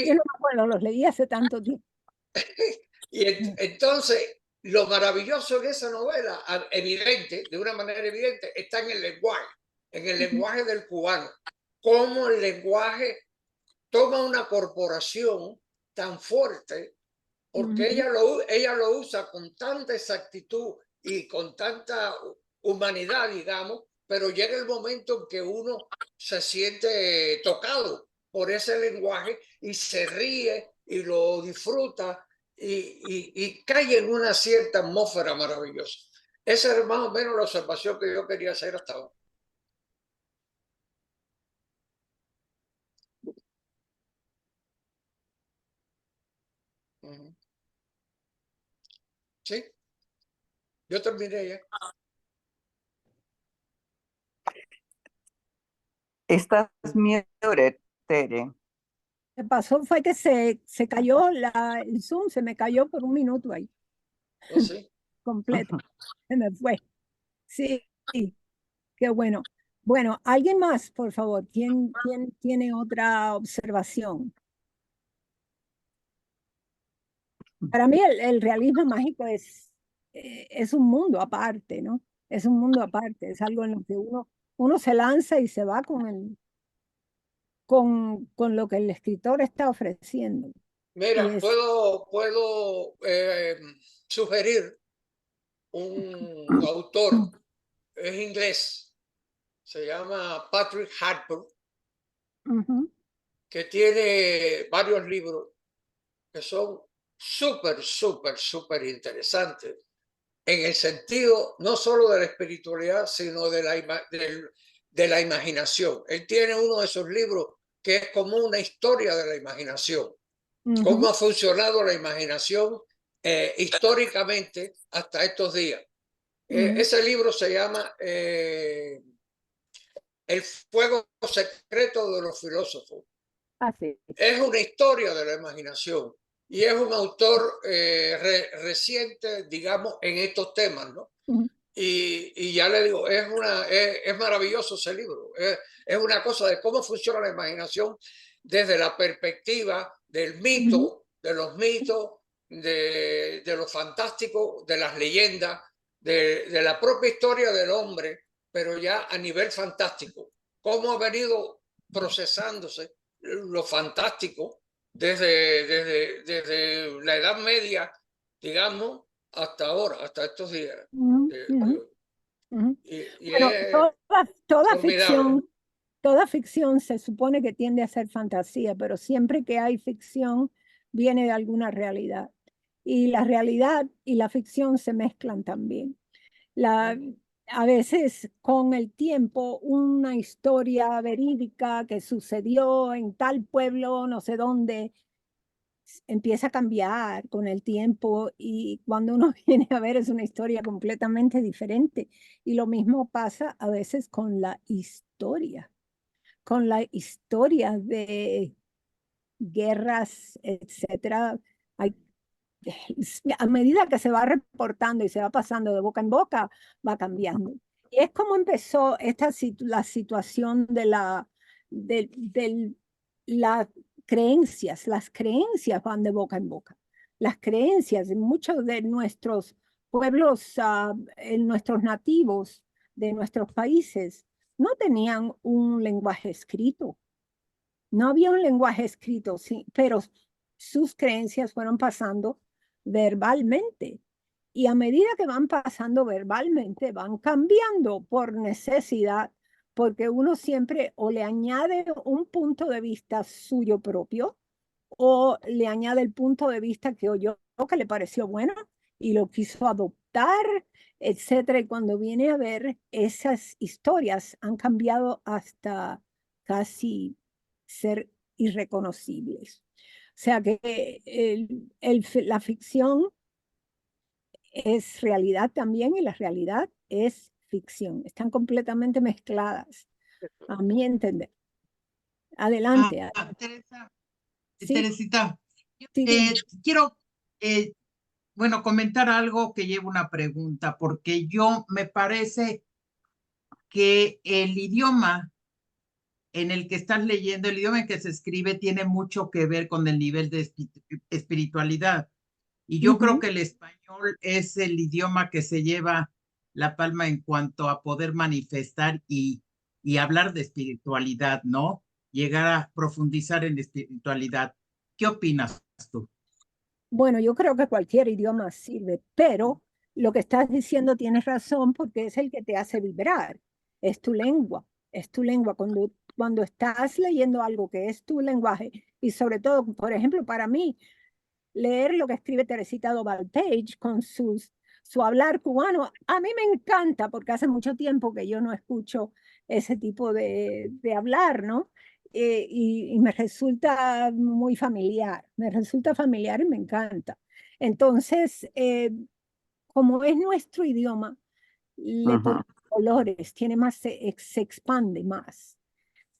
Yo no
Y,
me acuerdo, los leí hace tanto tiempo.
entonces lo maravilloso en esa novela, evidente, de una manera evidente, está en el lenguaje del cubano. Cómo el lenguaje toma una corporación tan fuerte, porque ella lo usa con tanta exactitud y con tanta humanidad, digamos, pero llega el momento en que uno se siente tocado por ese lenguaje y se ríe y lo disfruta y cae en una cierta atmósfera maravillosa. Esa es más o menos la observación que yo quería hacer hasta ahora. Sí, yo terminé ya.
Estás mute, Tere.
Lo que pasó fue que se cayó el Zoom, se me cayó por un minuto ahí,
¿Oh, sí?
completo. Se me fue. Sí, qué bueno. Bueno, ¿alguien más, por favor? ¿Quién tiene otra observación? Para mí el realismo mágico es un mundo aparte, ¿no? Es un mundo aparte, es algo en lo que uno se lanza y se va con lo que el escritor está ofreciendo.
Mira, puedo sugerir un autor, es inglés, se llama Patrick Harpur, que tiene varios libros que son súper interesantes en el sentido no solo de la espiritualidad, sino de la imaginación. Él tiene uno de esos libros que es como una historia de la imaginación. Cómo ha funcionado la imaginación históricamente hasta estos días. Ese libro se llama El fuego secreto de los filósofos.
Así.
Es una historia de la imaginación y es un autor reciente, digamos, en estos temas, ¿no? Y ya le digo, es maravilloso ese libro. Es una cosa de cómo funciona la imaginación desde la perspectiva del mito, de los mitos, de lo fantástico, de las leyendas, de la propia historia del hombre, pero ya a nivel fantástico. Cómo ha venido procesándose lo fantástico desde la Edad Media, digamos, hasta ahora, hasta estos días.
Bueno, toda ficción se supone que tiende a ser fantasía, pero siempre que hay ficción viene de alguna realidad. Y la realidad y la ficción se mezclan también. A veces con el tiempo una historia verídica que sucedió en tal pueblo, no sé dónde, empieza a cambiar con el tiempo y cuando uno viene a ver es una historia completamente diferente. Y lo mismo pasa a veces con la historia de guerras, etcétera. A medida que se va reportando y se va pasando de boca en boca, va cambiando. Y es como empezó la situación de las creencias. Las creencias van de boca en boca. Las creencias en muchos de nuestros pueblos, en nuestros nativos de nuestros países, no tenían un lenguaje escrito. No había un lenguaje escrito, sí, pero sus creencias fueron pasando verbalmente. Y a medida que van pasando verbalmente, van cambiando por necesidad, porque uno siempre o le añade un punto de vista suyo propio o le añade el punto de vista que oyó que le pareció bueno y lo quiso adoptar, etcétera. Y cuando viene a ver, esas historias han cambiado hasta casi ser irreconocibles. O sea que la ficción es realidad también y la realidad es ficción. Están completamente mezcladas, a mi entender. Adelante.
Teresa,
Sí.
Teresita,
Sí,
quiero, bueno, comentar algo que lleva una pregunta, porque me parece que el idioma en el que estás leyendo, el idioma en que se escribe, tiene mucho que ver con el nivel de espiritualidad. Y yo creo
Ujú.
que el español es el idioma que se lleva la palma en cuanto a poder manifestar y hablar de espiritualidad, ¿no? Llegar a profundizar en espiritualidad. ¿Qué opinas tú?
Bueno, yo creo que cualquier idioma sirve, pero lo que estás diciendo tienes razón porque es el que te hace vibrar. Es tu lengua, es tu lengua. Cuando estás leyendo algo que es tu lenguaje, y sobre todo, por ejemplo, para mí, leer lo que escribe Teresita Doval Page con su hablar cubano, a mí me encanta porque hace mucho tiempo que yo no escucho ese tipo de hablar, ¿no? Y me resulta muy familiar, me resulta familiar y me encanta. Entonces, como es nuestro idioma, le
Ujú.
ponemos colores, tiene más, se expande más.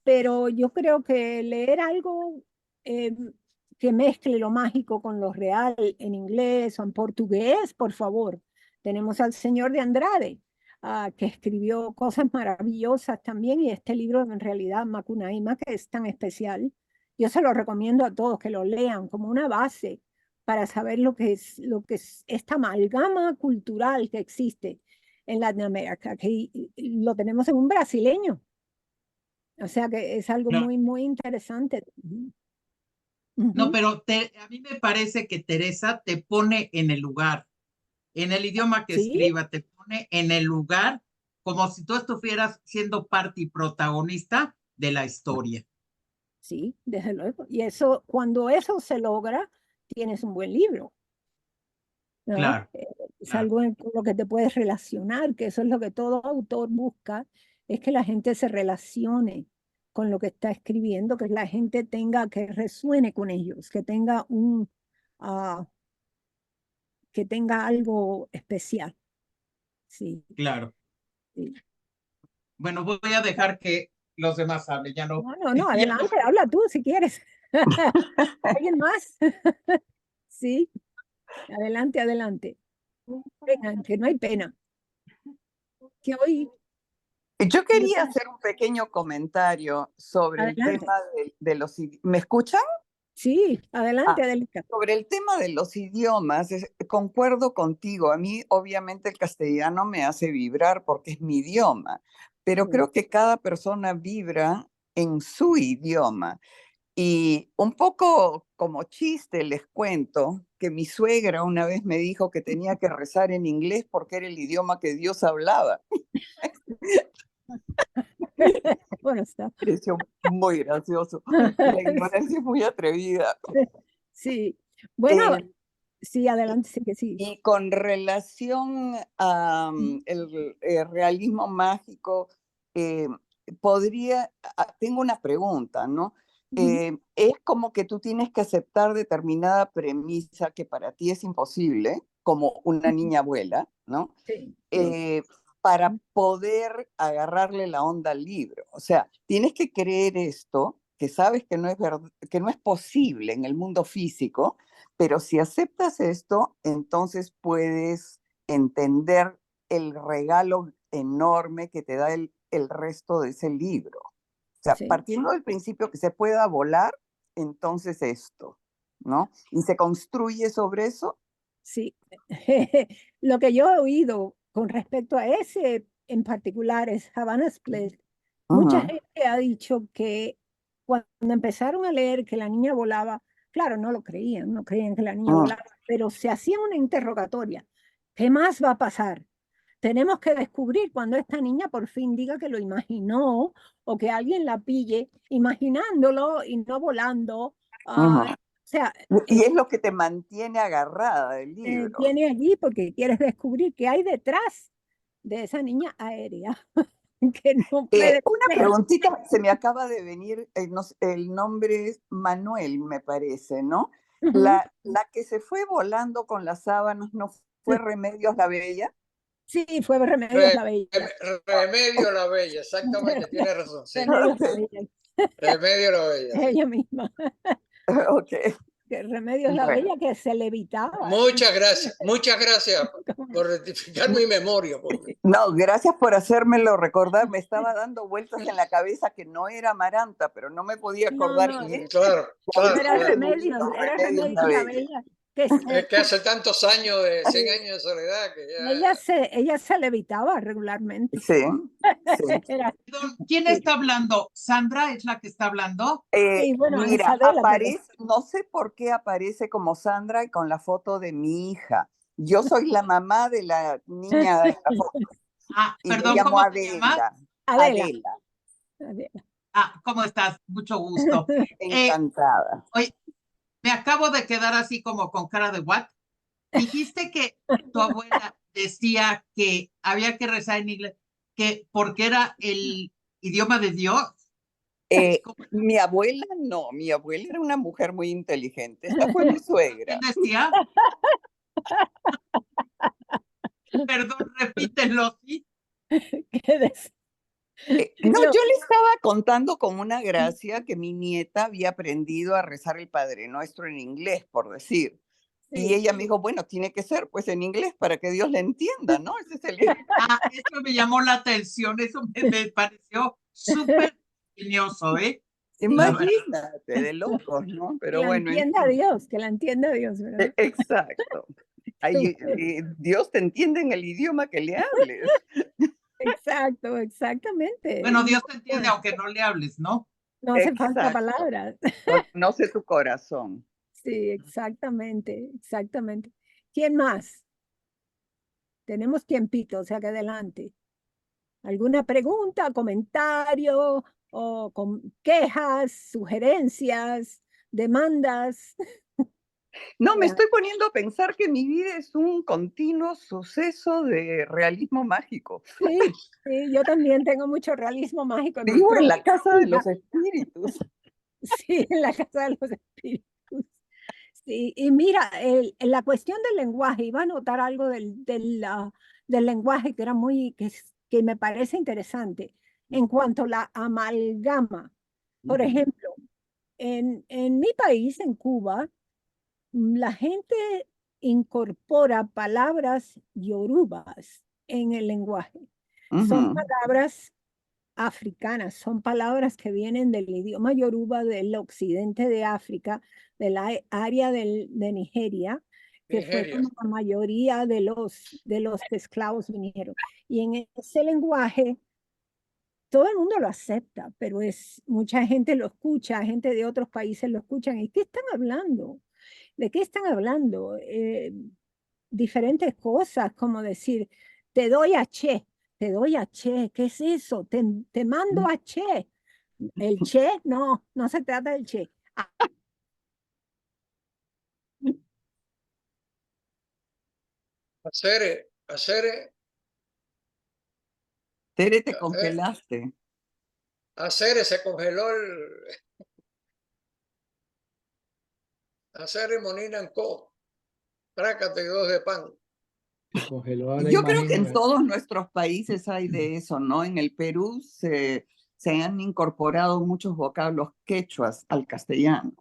Pero yo creo que leer algo eh, que mezcle lo mágico con lo real en inglés o en portugués, por favor. Tenemos al señor de Andrade, que escribió cosas maravillosas también, y este libro en realidad, Macunaíma, que es tan especial, yo se lo recomiendo a todos que lo lean como una base para saber lo que es esta amalgama cultural que existe en Latinoamérica, que lo tenemos en un brasileño. O sea que es algo
No,
muy, muy interesante. Ujú.
no,
Ujú.
pero a mí me parece que Teresa te pone en el lugar, en el idioma que
Sí,
escriba, te pone en el lugar como si tú estuvieras siendo parte y protagonista de la historia.
sí, desde luego. Y eso, cuando eso se logra, tienes un buen libro, ¿no?
Claro,
Es
claro.
algo con lo que te puedes relacionar, que eso es lo que todo autor busca, es que la gente se relacione con lo que está escribiendo, que la gente tenga, que resuene con ellos, ah, que tenga algo especial. Sí,
Claro.
sí.
Bueno, voy a dejar que los demás hablen, ya no,
No, no, no,
ya no.
adelante, habla tú si quieres. ¿Alguien más? Sí, adelante, adelante. Vengan, que no hay pena. Que hoy,
Yo
yo
quería
tengo-
hacer un pequeño comentario sobre el
adelante.
tema de los... ¿Me escuchan?
Sí,
Ah,
adelante, Adelita.
sobre el tema de los idiomas, concuerdo contigo. A mí, obviamente, el castellano me hace vibrar porque es mi idioma, pero
Sí,
creo que cada persona vibra en su idioma. Y un poco como chiste les cuento que mi suegra una vez me dijo que tenía que rezar en inglés porque era el idioma que Dios hablaba.
bueno, está.
Pareció muy gracioso. La ignorancia es muy atrevida.
Sí, bueno,
Eh,
sí, adelante, sí que sí.
y con relación al realismo mágico, eh, tengo una pregunta, ¿no?
Ujú.
Es como que tú tienes que aceptar determinada premisa que para ti es imposible, como una niña abuela, ¿no?
Sí, sí,
eh, para poder agarrarle la onda al libro. O sea, tienes que creer esto, que sabes que no es que no es posible en el mundo físico, pero si aceptas esto, entonces puedes entender el regalo enorme que te da el resto de ese libro. O sea,
sí,
partiendo del principio que se pueda volar, entonces esto, ¿no? Y se construye sobre eso.
sí. Lo que yo he oído con respecto a ese en particular es Havana Split. Mucha
Ujú,
gente ha dicho que cuando empezaron a leer que la niña volaba, claro, no lo creían, no creían que la niña
ujú,
volaba, pero se hacían una interrogatoria. ¿Qué más va a pasar? Tenemos que descubrir cuando esta niña por fin diga que lo imaginó o que alguien la pille imaginándolo y no volando.
ujú.
O sea,
Y es lo que te mantiene agarrada del libro.
viene allí porque quieres descubrir qué hay detrás de esa niña aérea que no puede
Una
ver.
preguntita, se me acaba de venir, el nombre es Manuel, me parece, ¿no?
Ujú.
La que se fue volando con las sábanas, ¿no fue Remedios la Bella?
Sí, fue Remedios
Re-
la Bella.
Remedio la Bella, exactamente, tiene razón, sí.
Remedios la
Ok,
Bella,
Remedio la Bella,
es
sí.
ella misma.
ok,
Que Remedios la
bueno.
Bella que se levitaba así.
Muchas gracias
como-
por rectificar mi memoria. Porque,
No, gracias por hacérmelo recordar. Me estaba dando vueltas en la cabeza que no era Amaranta, pero no me podía
No,
acordar
no,
que
claro,
no
claro,
era
había
claro.
tenido
Remedios
Remedios la
la
Bella.
Bella. que
Es que hace tantos años, de 100 años de soledad, que ya...
ella se levitaba regularmente.
Sí, sí.
Era-
Perdón, ¿quién está hablando? ¿Sandra es la que está hablando?
sí, bueno, es
Mira,
Adela, pero
aparece, no sé por qué aparece como Sandra y con la foto de mi hija. Yo soy la mamá de la niña de la foto
Ah,
y me
perdón,
llamo
¿cómo te llamas?
Adela.
Adela.
Adela,
Adela.
Ah, ¿cómo estás? Mucho gusto.
encantada.
Oye, me acabo de quedar así como con cara de what. Dijiste que tu abuela decía que había que rezar en inglés, que porque era el idioma de Dios.
Mi abuela no, mi abuela era una mujer muy inteligente. Esta fue mi suegra.
¿Quién decía? Perdón, repítelo, ¿sí?
¿Qué des-
No,
Yo-
yo le estaba contando con una gracia que mi nieta había aprendido a rezar el Padre Nuestro en inglés, por decir. Y
sí.
ella me dijo, bueno, tiene que ser pues en inglés para que Dios le entienda, ¿no? Ese es el...
Ah, eso me llamó la atención, eso me pareció súper ingenioso, ¿eh? La verdad.
Imagínate, de locos, ¿no?
Que
Pero
la
bueno, en
entienda
fin.
Dios, que la entienda Dios, ¿verdad?
Exacto. Ahí, Dios te entiende en el idioma que le hables.
Exacto, exactamente.
Bueno,
Y
Dios te entiende aunque no le hables, ¿no?
no hace falta
Exacto.
palabras.
Conoce tu corazón.
Sí, exactamente, exactamente. ¿Quién más? Tenemos tiempito, o sea que adelante. ¿Alguna pregunta, comentario o quejas, sugerencias, demandas?
No, me
Ya.
estoy poniendo a pensar que mi vida es un continuo suceso de realismo mágico.
Sí, sí, yo también tengo mucho realismo mágico en mi
Vivo en la
propia
casa de
vida.
los espíritus.
Sí, en la casa de los espíritus. Sí, y mira, la cuestión del lenguaje, iba a notar algo del lenguaje que era que me parece interesante en cuanto a la amalgama. Por ejemplo, en mi país, en Cuba, la gente incorpora palabras yorubas en el lenguaje. Son
Ujú.
palabras africanas, son palabras que vienen del idioma yoruba del occidente de África, de la área de Nigeria, que fue
Nigeria.
como la mayoría de los esclavos vinieron. Y en ese lenguaje todo el mundo lo acepta, pero mucha gente lo escucha, gente de otros países lo escuchan. ¿Y qué están hablando? ¿De qué están hablando? Diferentes cosas, como decir, te doy a Che, te doy a Che, ¿qué es eso? Te mando a Che. El Che, no, no se trata del Che.
Hacer,
Tere, te congelaste.
se congeló hacer Monina en Co. Trácate 2 de pan.
Se congeló la
Yo creo que
imagen.
en todos nuestros países hay de eso, ¿no? En el Perú se han incorporado muchos vocablos quechuas al castellano.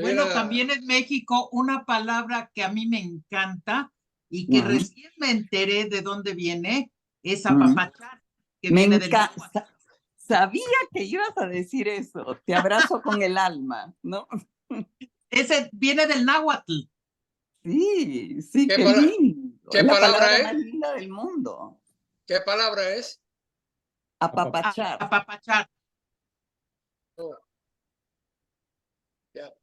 Bueno, también en México una palabra que a mí me encanta y que
Mm.
recién me enteré de dónde viene es
Mm.
apapachar, que
Me
viene del náhuatl.
encanta. Sabía que ibas a decir eso. Te abrazo con el alma, ¿no?
Ese viene del náhuatl.
Sí, sí,
¿Qué
qué
pala-
lindo.
qué
Es la
palabra
palabra
es?
más linda del mundo.
¿Qué palabra es?
Apapachar.
Apapachar.
Oh, ya.
También-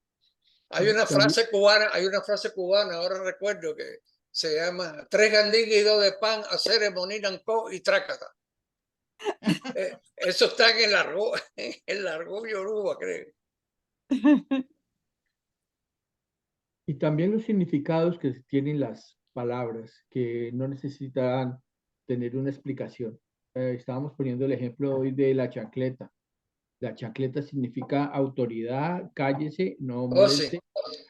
Hay una frase cubana, ahora recuerdo que se llama 3 gandigas y 2 de pan, hacer Monina Co y trácata. Eso está en el argot yoruba, creo.
Y también los significados que tienen las palabras, que no necesitan tener una explicación. Estábamos poniendo el ejemplo hoy de la chancleta. La chancleta significa autoridad, cállese, no
Oh, sí.
moleste,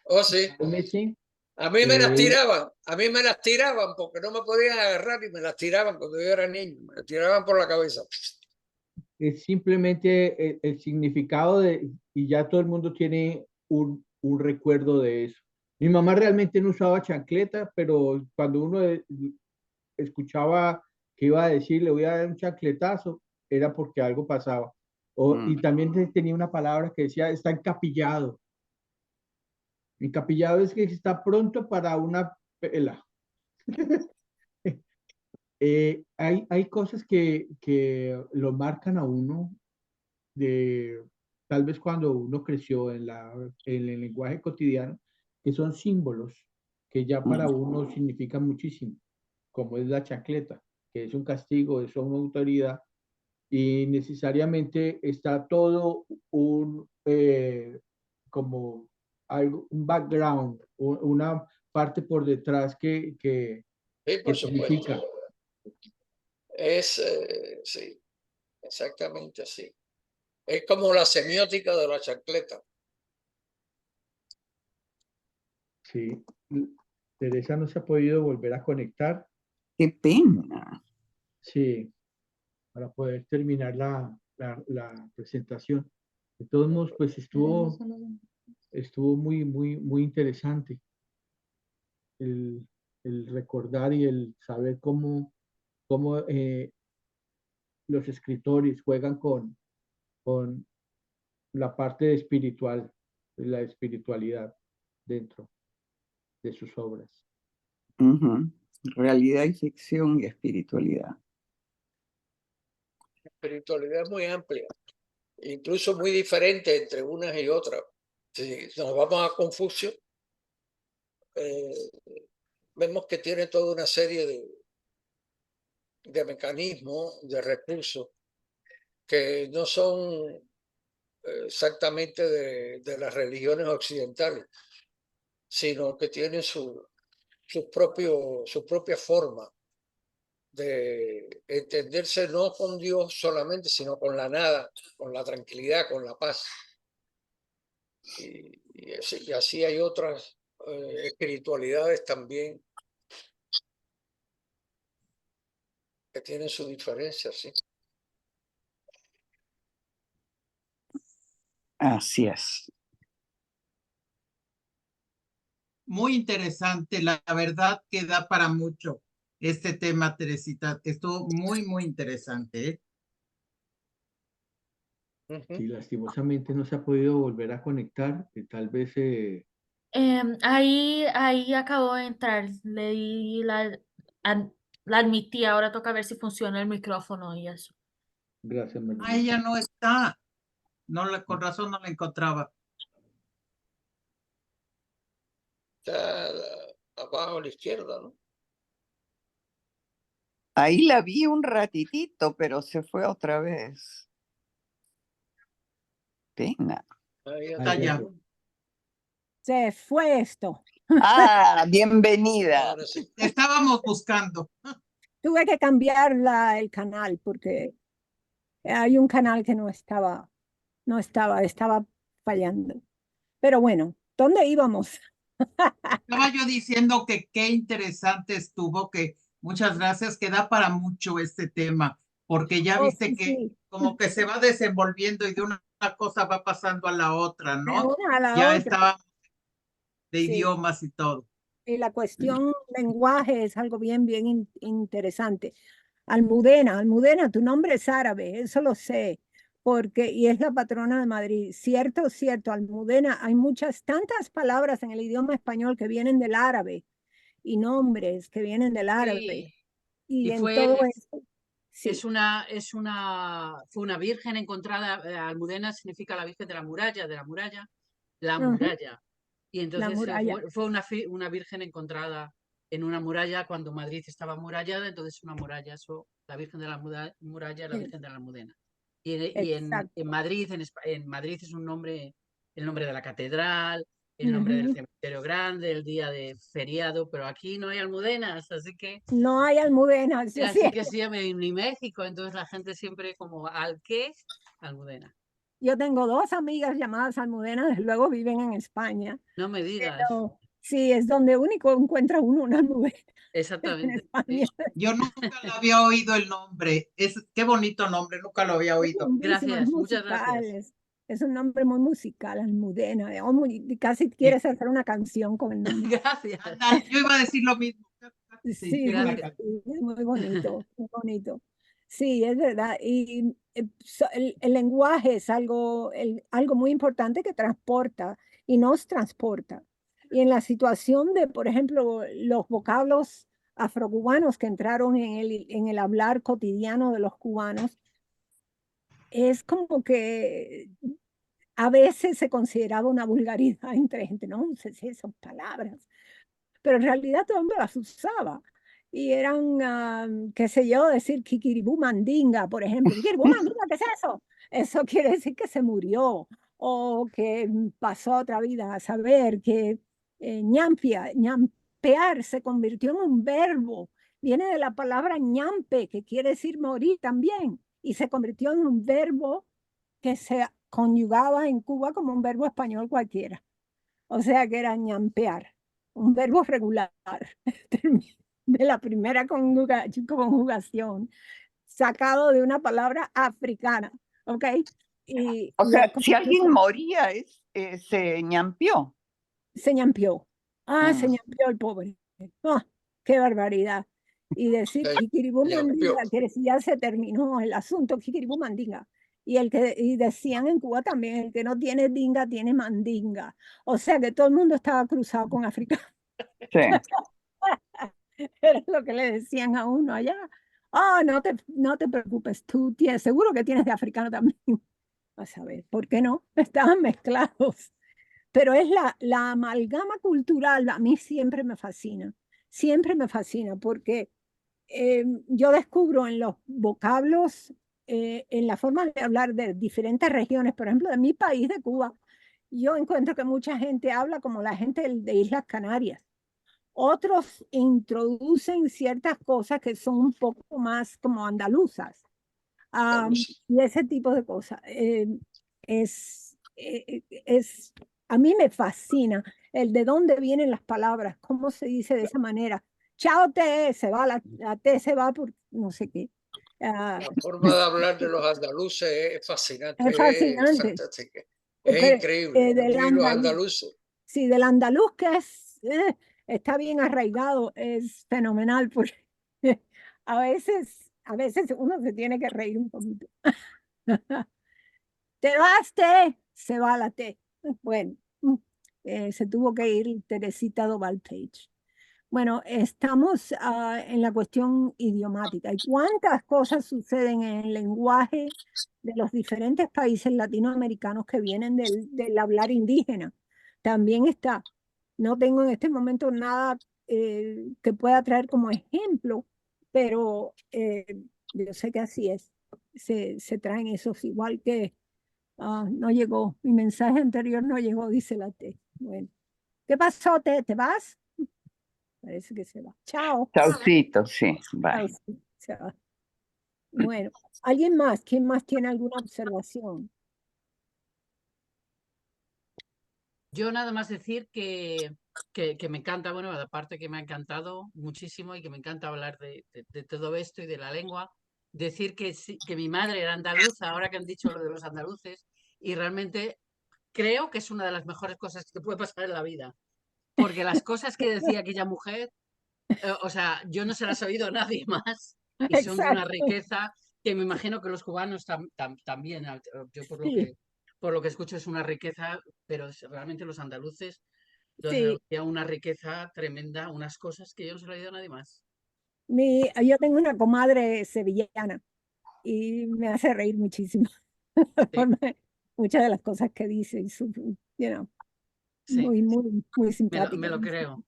Oh, sí.
cálmese.
A mí me las tiraban porque no me podían agarrar y me las tiraban cuando yo era niño, me las tiraban por la cabeza.
Es simplemente el significado y ya todo el mundo tiene un recuerdo de eso. Mi mamá realmente no usaba chancleta, pero cuando uno escuchaba que iba a decir, le voy a dar un chancletazo, era porque algo pasaba. Y también tenía una palabra que decía, está encapillado. Encapillado es que está pronto para una pela. Hay cosas que lo marcan a uno de tal vez cuando uno creció en el lenguaje cotidiano, que son símbolos que ya para uno significan muchísimo, como es la chancleta, que es un castigo, es una autoridad, y necesariamente está todo como algo, un background, una parte por detrás
Sí,
que
por supuesto.
significa.
Sí, exactamente así. Es como la semiótica de la chancleta.
Sí, Teresa no se ha podido volver a conectar.
Qué pena.
Sí, para poder terminar la presentación. De todos modos, pues estuvo muy interesante el, el recordar y el saber cómo los escritores juegan con la parte espiritual, la espiritualidad dentro de sus obras.
Ujú. Realidad y ficción y espiritualidad.
La espiritualidad es muy amplia, incluso muy diferente entre unas y otras. Si nos vamos a Confucio, vemos que tiene toda una serie de mecanismos, de recursos, que no son exactamente de las religiones occidentales, sino que tienen su propia forma de entenderse no con Dios solamente, sino con la nada, con la tranquilidad, con la paz. Y así hay otras espiritualidades también que tienen su diferencia, sí.
Así es.
Muy interesante, la verdad que da para mucho este tema, Teresita. Estuvo muy interesante, ¿eh?
Sí, lastimosamente no se ha podido volver a conectar, que tal vez
Ahí acabó de entrar, le di la admití, ahora toca ver si funciona el micrófono y eso.
gracias,
Ah,
María.
ella no está. Con razón no la encontraba.
Está abajo a la izquierda, ¿no?
Ahí la vi un ratitito, pero se fue otra vez. Pena.
Ahí
Está ya.
Se fue esto.
Ah, bienvenida.
Ahora sí.
Te estábamos buscando.
Tuve que cambiar el canal porque hay un canal que estaba fallando. Pero bueno, ¿dónde íbamos?
Estaba yo diciendo que qué interesante estuvo, que muchas gracias, que da para mucho este tema, porque ya
Oh,
viste
sí,
que
sí,
como que se va desenvolviendo y de una cosa va pasando a la otra,
de
¿no?
una a la
Ya
otra.
estaba de
Sí,
idiomas y todo.
y la cuestión lenguaje es algo bien interesante. Almudena, tu nombre es árabe, eso lo sé, y es la patrona de Madrid. Cierto, cierto, Almudena, hay tantas palabras en el idioma español que vienen del árabe y nombres que vienen del árabe.
Sí,
Y
y
en todo esto, sí.
fue una virgen encontrada, Almudena significa la Virgen de la muralla, la
Ujú,
muralla. Y
la
entonces
muralla.
fue una virgen encontrada en una muralla cuando Madrid estaba amurallada, entonces una muralla, eso, la Virgen de la muralla, la
Sí,
Virgen de la Almudena. En
exacto.
Madrid, en Madrid es un nombre, el nombre de la catedral, el nombre del
Ujú.
cementerio grande, el día de feriado, pero aquí no hay almudenas,
No hay Almudena, eso es
así que
cierto.
sí, ni México, entonces la gente siempre como, ¿al qué? Almudena.
Yo tengo dos amigas llamadas Almudena, desde luego viven en España.
No me digas.
Pero sí, es donde único encuentra uno una Almudena en
Exactamente.
España.
Yo nunca lo había oído el nombre. Qué bonito nombre, nunca lo había
Es
oído.
lindísimo, es
Gracias, muchas
musical,
gracias.
es un nombre muy musical, Almudena. Casi
Sí.
quieres hacer una canción con el nombre.
Gracias.
Ándale, yo iba a decir lo mismo. Sí,
Sí,
una
Gracias.
canción.
es muy bonito, muy bonito. Sí, es verdad. Y el lenguaje es algo muy importante que transporta y nos transporta. Y en la situación de, por ejemplo, los vocablos afrocubanos que entraron en el hablar cotidiano de los cubanos, es como que a veces se consideraba una vulgaridad entre gente, no sé si esas palabras, pero en realidad todo el mundo las usaba. Y eran, qué sé yo, decir kikiribú mandinga, por ejemplo. Kikiribú mandinga, ¿qué es eso? Eso quiere decir que se murió o que pasó a otra vida. A saber que ñampear se convirtió en un verbo. Viene de la palabra ñampe, que quiere decir morir también. Y se convirtió en un verbo que se conyugaba en Cuba como un verbo español cualquiera. O sea que era ñampear, un verbo regular de la primera conjugación, sacado de una palabra africana, ¿ok?
O sea, si alguien moría, se ñampió.
se ñampió. Se ñampió el pobre. Qué barbaridad. Y decir kikiribú mandinga, que decir, ya se terminó el asunto, kikiribú mandinga. Y decían en Cuba también, el que no tiene dinga, tiene mandinga. O sea que todo el mundo estaba cruzado con África.
Sí.
Era lo que le decían a uno allá. Oh, no te preocupes, tú tienes, seguro que tienes de africano también. A saber, ¿por qué no? Estaban mezclados. Pero es la amalgama cultural, a mí siempre me fascina, porque yo descubro en los vocablos, en la forma de hablar de diferentes regiones, por ejemplo, de mi país, de Cuba, yo encuentro que mucha gente habla como la gente de Islas Canarias. Otros introducen ciertas cosas que son un poco más como andaluzas, y ese tipo de cosas. Es, a mí me fascina el de dónde vienen las palabras, cómo se dice de esa manera. Chao te, se va, la te se va por no sé qué.
La forma de hablar de los andaluces es fascinante,
Es fascinante.
es fantástica, es increíble. Y los andaluces.
Sí, del andaluz que está bien arraigado, es fenomenal, porque a veces uno se tiene que reír un poquito. Te vas, te, se va la te. Bueno, se tuvo que ir Teresita Doval Page. Bueno, estamos en la cuestión idiomática. ¿Y cuántas cosas suceden en el lenguaje de los diferentes países latinoamericanos que vienen del hablar indígena? También está. No tengo en este momento nada que pueda traer como ejemplo, pero yo sé que así es. Se traen esos, igual que no llegó. Mi mensaje anterior no llegó, dice la T. Bueno, ¿qué pasó, T? ¿Te vas? Parece que se va. Chao.
Chaucito, sí, bye.
Chao, se va. Bueno, ¿alguien más? ¿Quién más tiene alguna observación?
Yo nada más decir que me encanta, bueno, aparte que me ha encantado muchísimo y que me encanta hablar de todo esto y de la lengua, decir que, que mi madre era andaluza, ahora que han dicho lo de los andaluces, y realmente creo que es una de las mejores cosas que te puede pasar en la vida, porque las cosas que decía aquella mujer, o sea, yo no se las he oído a nadie más y son de una
Exacto.
riqueza que me imagino que los cubanos también, yo
Sí,
por lo que escucho es una riqueza, pero realmente los andaluces,
sí.
una riqueza tremenda, unas cosas que yo no se lo he oído a nadie más.
Yo tengo una comadre sevillana y me hace reír muchísimo.
Sí,
Muchas de las cosas que dice, y you know,
sí,
muy
me
simpática.
lo creo,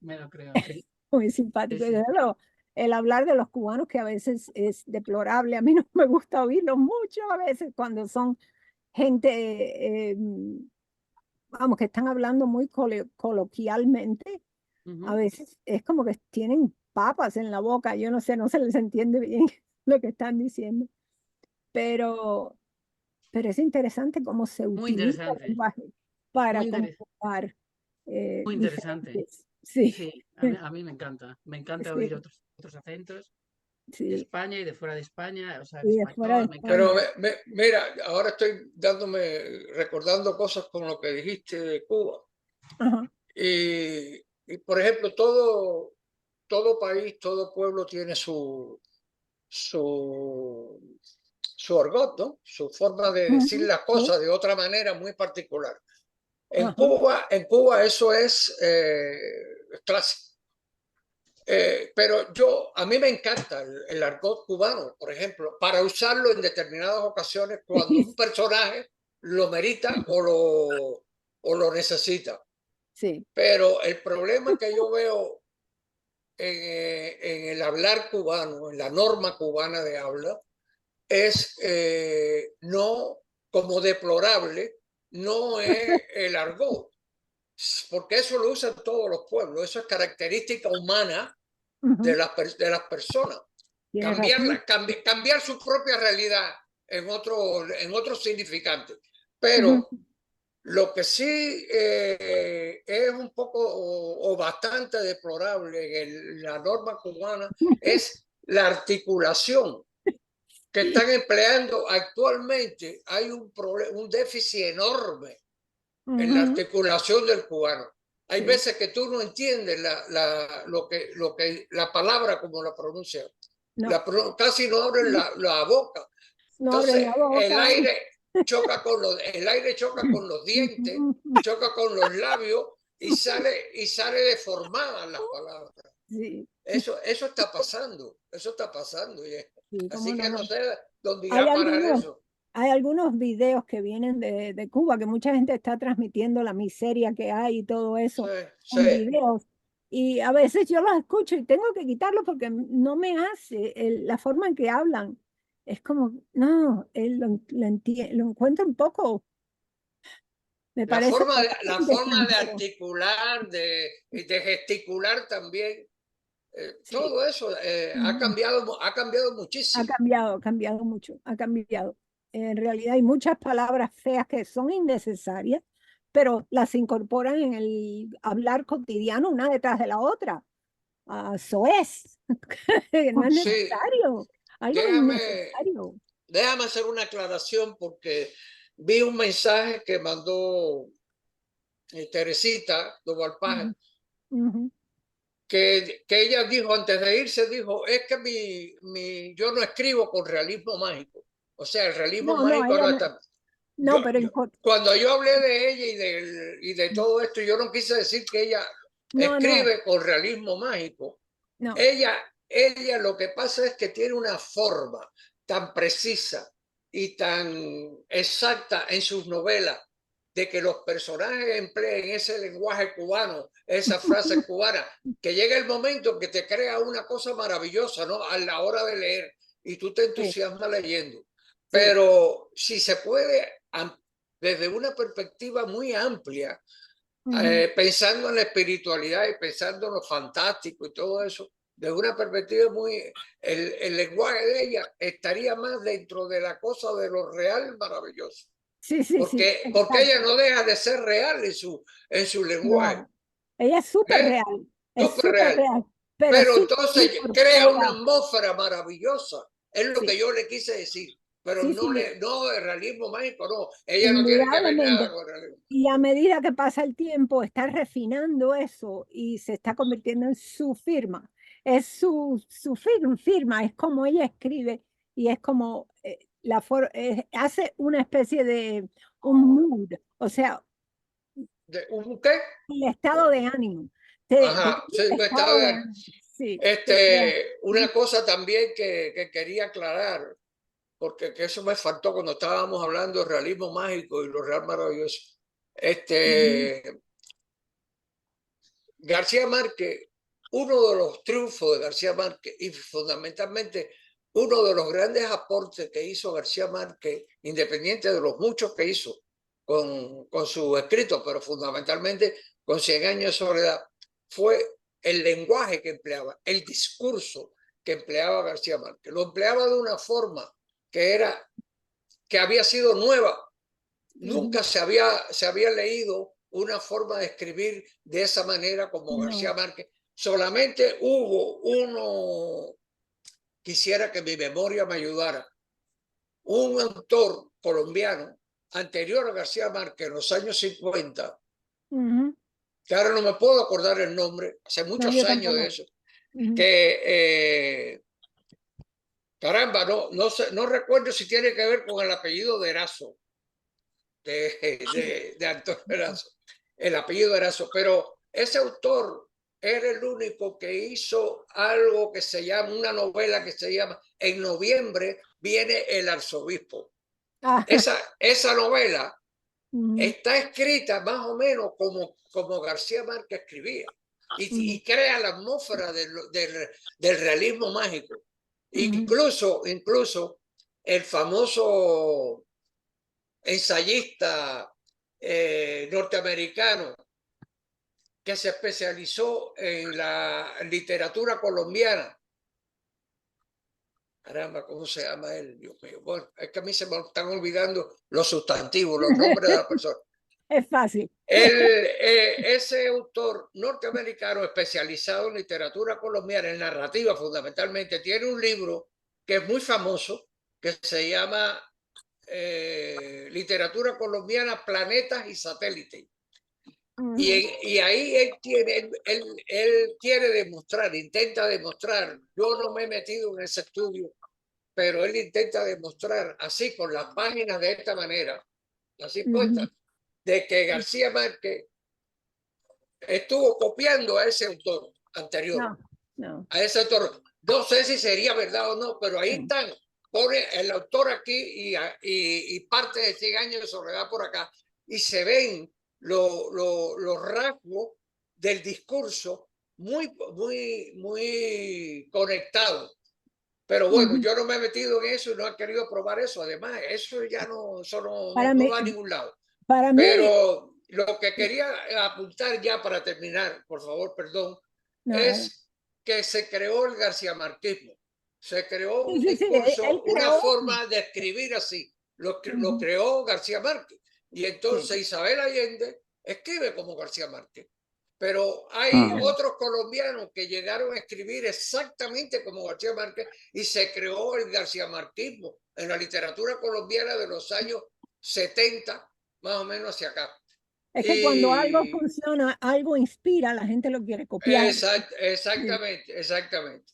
sí,
Muy
sí,
simpático. Y
sí.
desde luego, el hablar de los cubanos que a veces es deplorable, a mí no me gusta oírlo mucho a veces cuando son gente, vamos, que están hablando muy coloquialmente, a
Ujú.
veces es como que tienen papas en la boca, yo no sé, no se les entiende bien lo que están diciendo, pero, pero es interesante cómo se
Muy
utiliza el
interesante,
lenguaje para
muy interesante.
comunicar
Muy interesante.
diferentes. Sí,
Sí, a mí me encanta oír
sí,
otros acentos de
sí.
España y de fuera de España, o sea, el
Y de fuera de
español, me
España.
Pero
encanta.
mira, ahora estoy recordando cosas con lo que dijiste de Cuba.
Ajá.
Y por ejemplo, todo país, todo pueblo tiene su argot, ¿no? Su forma de decir
Ujú,
las
sí,
cosas de otra manera muy particular. En
Ajá.
Cuba eso es clásico. Pero a mí me encanta el argot cubano, por ejemplo, para usarlo en determinadas ocasiones cuando un personaje lo merita o lo necesita.
Sí.
Pero el problema que yo veo en el hablar cubano, en la norma cubana de habla, es no como deplorable, no es el argot, porque eso lo usan todos los pueblos, eso es característica humana de las personas. Cambiar su propia realidad en otro significante. Pero lo que sí es un poco o bastante deplorable en la norma cubana es la articulación que están empleando actualmente. Hay un déficit enorme en la articulación del cubano. Hay veces que tú no entiendes la palabra como la pronuncian. No. Casi no abren la boca.
No
Entonces,
abren la boca.
el aire choca con los dientes, choca con los labios y sale deformada las palabras.
Sí.
Eso está pasando. Sí, así que no sé dónde
Hay
irá a parar eso.
Hay algunos videos que vienen de Cuba, que mucha gente está transmitiendo la miseria que hay y todo eso en videos. Y a veces yo los escucho y tengo que quitarlos porque no me hace la forma en que hablan. Es como, no, lo encuentro un poco, me
La
parece
forma de
extranjero.
articular, de gesticular también,
Sí.
todo eso ha cambiado muchísimo.
Ha cambiado mucho, ha cambiado. En realidad hay muchas palabras feas que son innecesarias, pero las incorporan en el hablar cotidiano una detrás de la otra. Eso es. No es necesario. Algo innecesario.
Déjame hacer una aclaración porque vi un mensaje que mandó Teresita Dovalpaje, que ella dijo antes de irse, dijo, es que yo no escribo con realismo mágico. O sea, el realismo mágico no está... Cuando yo hablé de ella y de todo esto, yo no quise decir que ella escribe con realismo mágico.
No.
Ella lo que pasa es que tiene una forma tan precisa y tan exacta en sus novelas de que los personajes empleen ese lenguaje cubano, esa frase cubana, que llega el momento que te crea una cosa maravillosa, ¿no? A la hora de leer y tú te entusiasmas leyendo. Pero si se puede, desde una perspectiva muy amplia, pensando en la espiritualidad y pensando en lo fantástico y todo eso, de una perspectiva el lenguaje de ella estaría más dentro de la cosa de lo real maravilloso. Porque ella no deja de ser real en su lenguaje.
No, ella es súper real. Es súper real.
Pero entonces crea una atmósfera maravillosa. Es lo que yo le quise decir. Pero no el realismo mágico, no. Ella no tiene que ver nada con el realismo.
Y a medida que pasa el tiempo, está refinando eso y se está convirtiendo en su firma. Es su firma, es como ella escribe y es como hace una especie de un mood, o sea,
¿un qué?
El estado de ánimo.
Estado de ánimo.
Sí,
una cosa también que quería aclarar, porque que eso me faltó cuando estábamos hablando de realismo mágico y lo real maravilloso. García Márquez, uno de los triunfos de García Márquez y fundamentalmente uno de los grandes aportes que hizo García Márquez, independiente de los muchos que hizo con su escrito, pero fundamentalmente con 100 años de soledad, fue el lenguaje que empleaba, el discurso que empleaba García Márquez. Lo empleaba de una forma que había sido nueva. Nunca se había leído una forma de escribir de esa manera como García Márquez. Solamente hubo uno, quisiera que mi memoria me ayudara, un autor colombiano anterior a García Márquez en los años 50, que ahora no me puedo acordar el nombre, hace muchos años de eso, que caramba, no recuerdo si tiene que ver con el apellido de Erazo. de Antonio Erazo, el apellido Erazo, pero ese autor era el único que hizo algo que se llama, una novela que se llama En noviembre viene el arzobispo. Esa novela está escrita más o menos como García Márquez escribía y crea la atmósfera del realismo mágico. Incluso el famoso ensayista norteamericano que se especializó en la literatura colombiana. Caramba, ¿cómo se llama él? Dios mío. Bueno, es que a mí se me están olvidando los sustantivos, los nombres de la persona.
Es fácil.
Ese autor norteamericano especializado en literatura colombiana, en narrativa fundamentalmente, tiene un libro que es muy famoso, que se llama Literatura colombiana, planetas y satélites. Y ahí él quiere demostrar, intenta demostrar, yo no me he metido en ese estudio, pero él intenta demostrar así con las páginas de esta manera, así puestas, de que García Márquez estuvo copiando a ese autor anterior. A ese autor. No sé si sería verdad o no, pero ahí están. Pone el autor aquí y parte de 100 años de soledad por acá y se ven los rasgos del discurso muy conectados. Pero bueno, yo no me he metido en eso y no he querido probar eso. Además, eso ya no va a ningún lado. Pero lo que quería apuntar ya para terminar, por favor, perdón, es que se creó el garciamarquismo. Se creó un discurso, una forma de escribir así. Lo creó García Márquez. Y entonces Isabel Allende escribe como García Márquez. Pero hay otros colombianos que llegaron a escribir exactamente como García Márquez y se creó el garciamarquismo en la literatura colombiana de los años 70, más o menos hacia acá.
Es que cuando algo funciona, algo inspira, la gente lo quiere copiar.
Exactamente.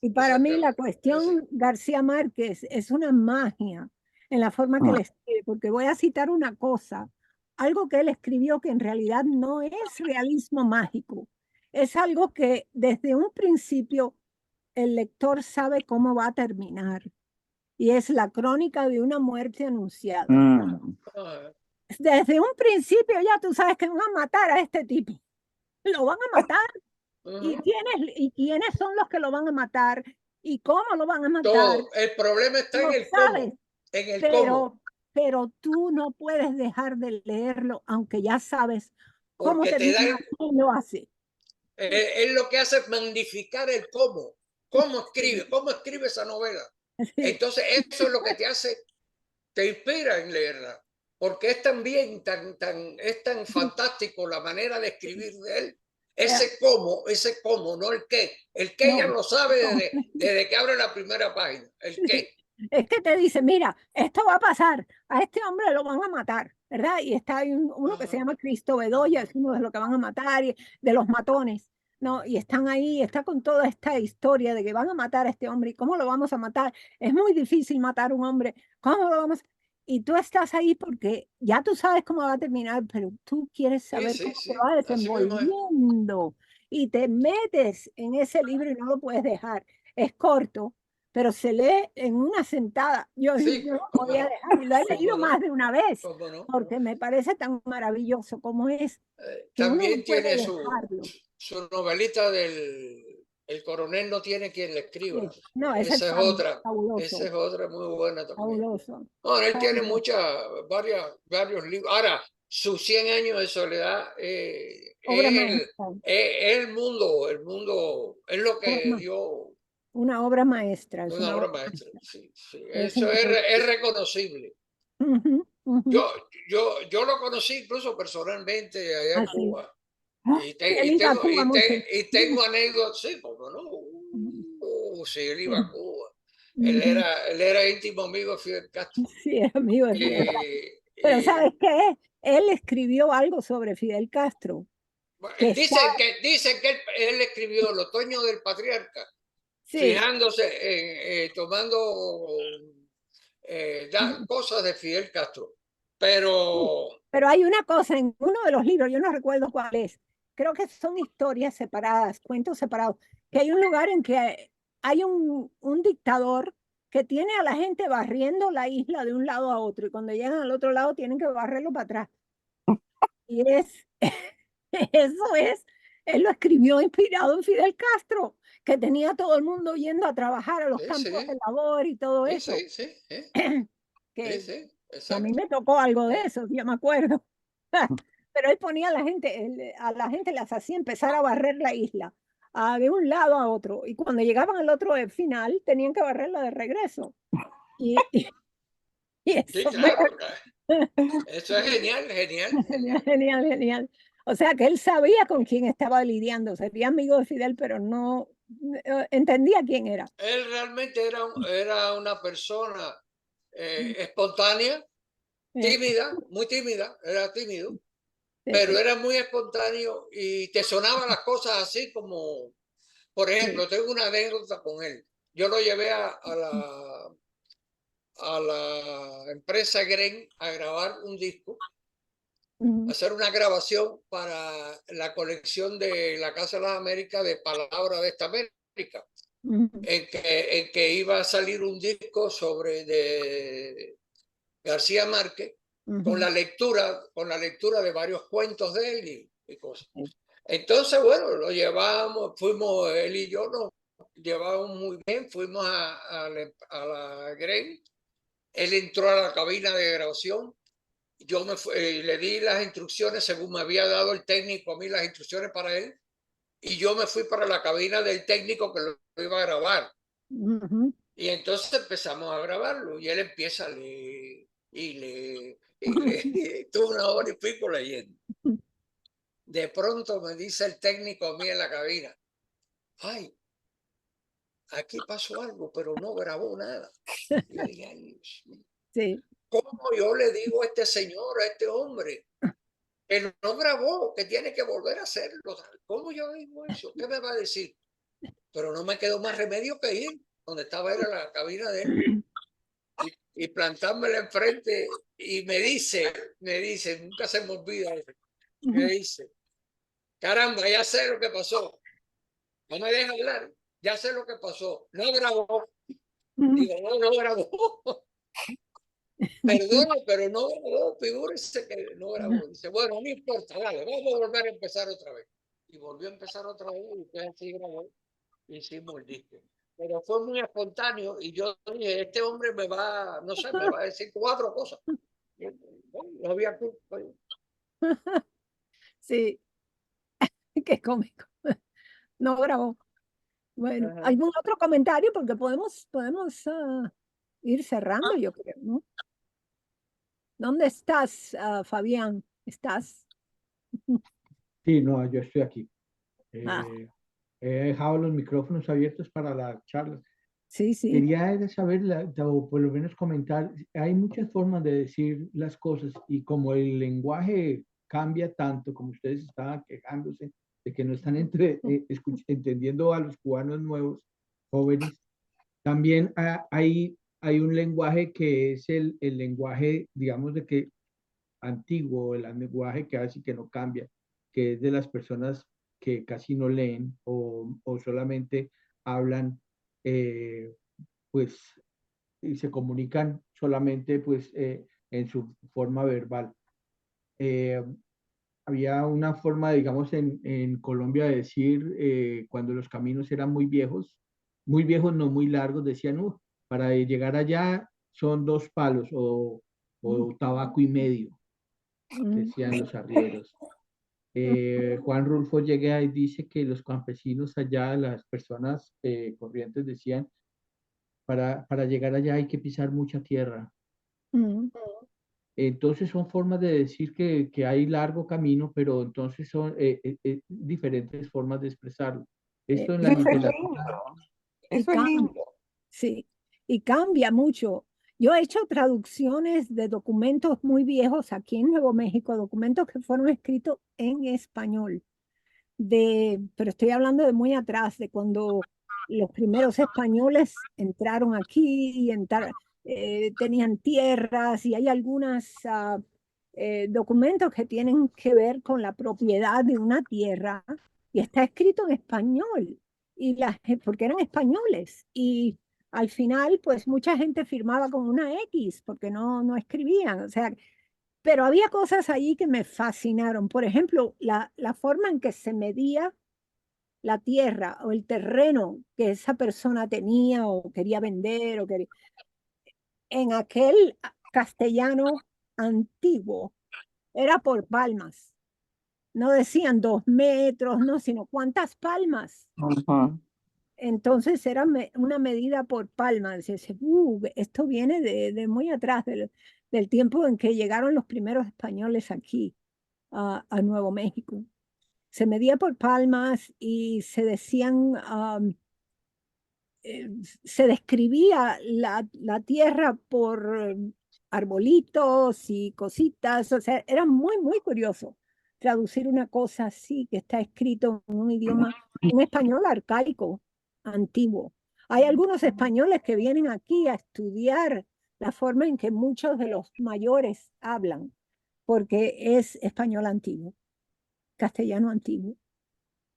Y para mí la cuestión García Márquez es una magia en la forma que él escribe, porque voy a citar una cosa, algo que él escribió que en realidad no es realismo mágico, es algo que desde un principio el lector sabe cómo va a terminar, y es la crónica de una muerte anunciada. Desde un principio ya tú sabes que van a matar a este tipo, lo van a matar. ¿Y quiénes son los que lo van a matar? ¿Y cómo lo van a matar?
Todo. El problema está en el cómo. En el cómo.
Pero tú no puedes dejar de leerlo, aunque ya sabes cómo termina, quién lo hace.
Él lo que hace es magnificar el cómo. ¿Cómo escribe esa novela? Entonces eso es lo que te inspira en leerla. Porque es también es tan fantástico la manera de escribir de él. Ese cómo, no el qué. El qué ya lo sabe desde que abre la primera página. El qué.
Es que te dice, mira, esto va a pasar, a este hombre lo van a matar, ¿verdad? Y está uno que se llama Cristo Bedoya, es uno de los que van a matar, de los matones, ¿no? Y están ahí, está con toda esta historia de que van a matar a este hombre, ¿y cómo lo vamos a matar? Es muy difícil matar a un hombre, ¿cómo lo vamos a...? Y tú estás ahí porque ya tú sabes cómo va a terminar, pero tú quieres saber cómo se va desenvolviendo. Y te metes en ese libro y no lo puedes dejar. Es corto, pero se lee en una sentada. Yo no podía dejar, y lo he leído más de una vez, porque me parece tan maravilloso como es.
También tiene su novelita El coronel no tiene quien le escriba.
Sí. No, esa es
otra muy buena también.
Fabuloso.
Bueno, él tiene varios libros. Ahora, sus 100 años de soledad es el mundo, es lo que dio.
Una obra maestra.
Una obra maestra, sí. Eso es reconocible. Yo lo conocí incluso personalmente allá en Cuba. Y tengo anécdotas, sí, como no. Sí, él iba a Cuba. Él era íntimo amigo de Fidel Castro.
Sí, era amigo de Fidel Castro. Pero ¿sabes qué? Él escribió algo sobre Fidel Castro.
Dicen que él escribió El otoño del patriarca, fijándose, tomando cosas de Fidel Castro. Pero
Pero hay una cosa en uno de los libros, yo no recuerdo cuál es, creo que son historias separadas, cuentos separados, que hay un lugar en que hay un dictador que tiene a la gente barriendo la isla de un lado a otro y cuando llegan al otro lado tienen que barrerlo para atrás. Y eso es, él lo escribió inspirado en Fidel Castro, que tenía a todo el mundo yendo a trabajar a los
sí,
campos
sí,
de labor y todo
sí,
eso,
sí, sí, sí,
que,
sí,
que a mí
exacto.
me tocó algo de eso, yo me acuerdo. Pero él ponía a la gente, a la gente las hacía empezar a barrer la isla, de un lado a otro, y cuando llegaban al otro final, tenían que barrerla de regreso. Y
Sí,
eso fue
claro. Eso es genial, genial,
genial,
genial.
genial, genial. O sea que él sabía con quién estaba lidiando, sería amigo de Fidel, pero no entendía quién era.
Él realmente era una persona espontánea, tímida, muy tímida, era tímido, pero era muy espontáneo y te sonaban las cosas así como, por ejemplo, tengo una anécdota con él. Yo lo llevé a la empresa Gren a grabar un disco, hacer una grabación para la colección de la Casa de las Américas de Palabra de esta América, en que iba a salir un disco sobre de García Márquez con la lectura de varios cuentos de él y cosas. Entonces, bueno, lo llevamos, fuimos, él y yo nos llevamos muy bien, fuimos a la Gren, él entró a la cabina de grabación, yo le di las instrucciones según me había dado el técnico a mí las instrucciones para él, y yo me fui para la cabina del técnico que lo iba a grabar. Y entonces empezamos a grabarlo y él empieza a leer y leer y leer, tuvo 1 hora y pico leyendo. De pronto me dice el técnico a mí en la cabina, ay, aquí pasó algo, pero no grabó nada. Y yo dije, ay, Dios mío,
Sí.
¿cómo yo le digo a este señor, a este hombre, que no grabó, que tiene que volver a hacerlo? ¿Cómo yo digo eso? ¿Qué me va a decir? Pero no me quedó más remedio que ir donde estaba él, a la cabina de él, y plantármela enfrente, y me dice, nunca se me olvida, me dice, caramba, ya sé lo que pasó, no me deja hablar, ya sé lo que pasó, no grabó. Digo, no grabó. Perdona, pero no grabó, figúrese que no grabó. Dice, bueno, no importa, dale, vamos a volver a empezar otra vez. Y volvió a empezar otra vez y entonces así grabó, hicimos el disco. Pero fue muy espontáneo y yo dije, este hombre me va, no sé, me va a decir 4 cosas. Y, bueno, no había culpa.
Sí, qué cómico. No grabó. Bueno,
Ajá.
¿algún otro comentario? Porque podemos ir cerrando, yo creo, ¿no? ¿Dónde estás, Fabián? ¿Estás?
Sí, no, yo estoy aquí.
Ah,
He dejado los micrófonos abiertos para la charla.
sí, sí.
Quería saber, o por lo menos comentar, hay muchas formas de decir las cosas y como el lenguaje cambia tanto, como ustedes estaban quejándose de que no están entendiendo a los cubanos nuevos, jóvenes, también hay un lenguaje que es el lenguaje, digamos, de que antiguo, el lenguaje que hace que no cambia, que es de las personas que casi no leen o solamente hablan, pues, y se comunican solamente, pues, en su forma verbal. Eh, Había una forma, digamos, en Colombia de decir, cuando los caminos eran muy viejos, no muy largos, decían, para llegar allá son 2 palos o tabaco y medio, decían los arrieros. Juan Rulfo llega y dice que los campesinos allá, las personas corrientes decían, para llegar allá hay que pisar mucha tierra. Entonces son formas de decir que hay largo camino, pero entonces son diferentes formas de expresarlo. Esto en la
Eso es
literatura,
lindo.
Y
Eso es lindo.
sí, y cambia mucho. Yo he hecho traducciones de documentos muy viejos aquí en Nuevo México, documentos que fueron escritos en español, pero estoy hablando de muy atrás, de cuando los primeros españoles entraron aquí y tenían tierras, y hay algunos documentos que tienen que ver con la propiedad de una tierra, y está escrito en español, porque eran españoles, y al final pues mucha gente firmaba con una X porque no escribían, o sea, pero había cosas ahí que me fascinaron. Por ejemplo, la forma en que se medía la tierra o el terreno que esa persona tenía o quería vender o quería. En aquel castellano antiguo era por palmas. No decían 2 metros, no, sino cuántas palmas.
Ujú.
Entonces era una medida por palmas. Esto viene de muy atrás, del tiempo en que llegaron los primeros españoles aquí a Nuevo México. Se medía por palmas y se decían, se describía la tierra por arbolitos y cositas, o sea, era muy, muy curioso traducir una cosa así que está escrito en un idioma, un español arcaico, antiguo. Hay algunos españoles que vienen aquí a estudiar la forma en que muchos de los mayores hablan, porque es español antiguo, castellano antiguo.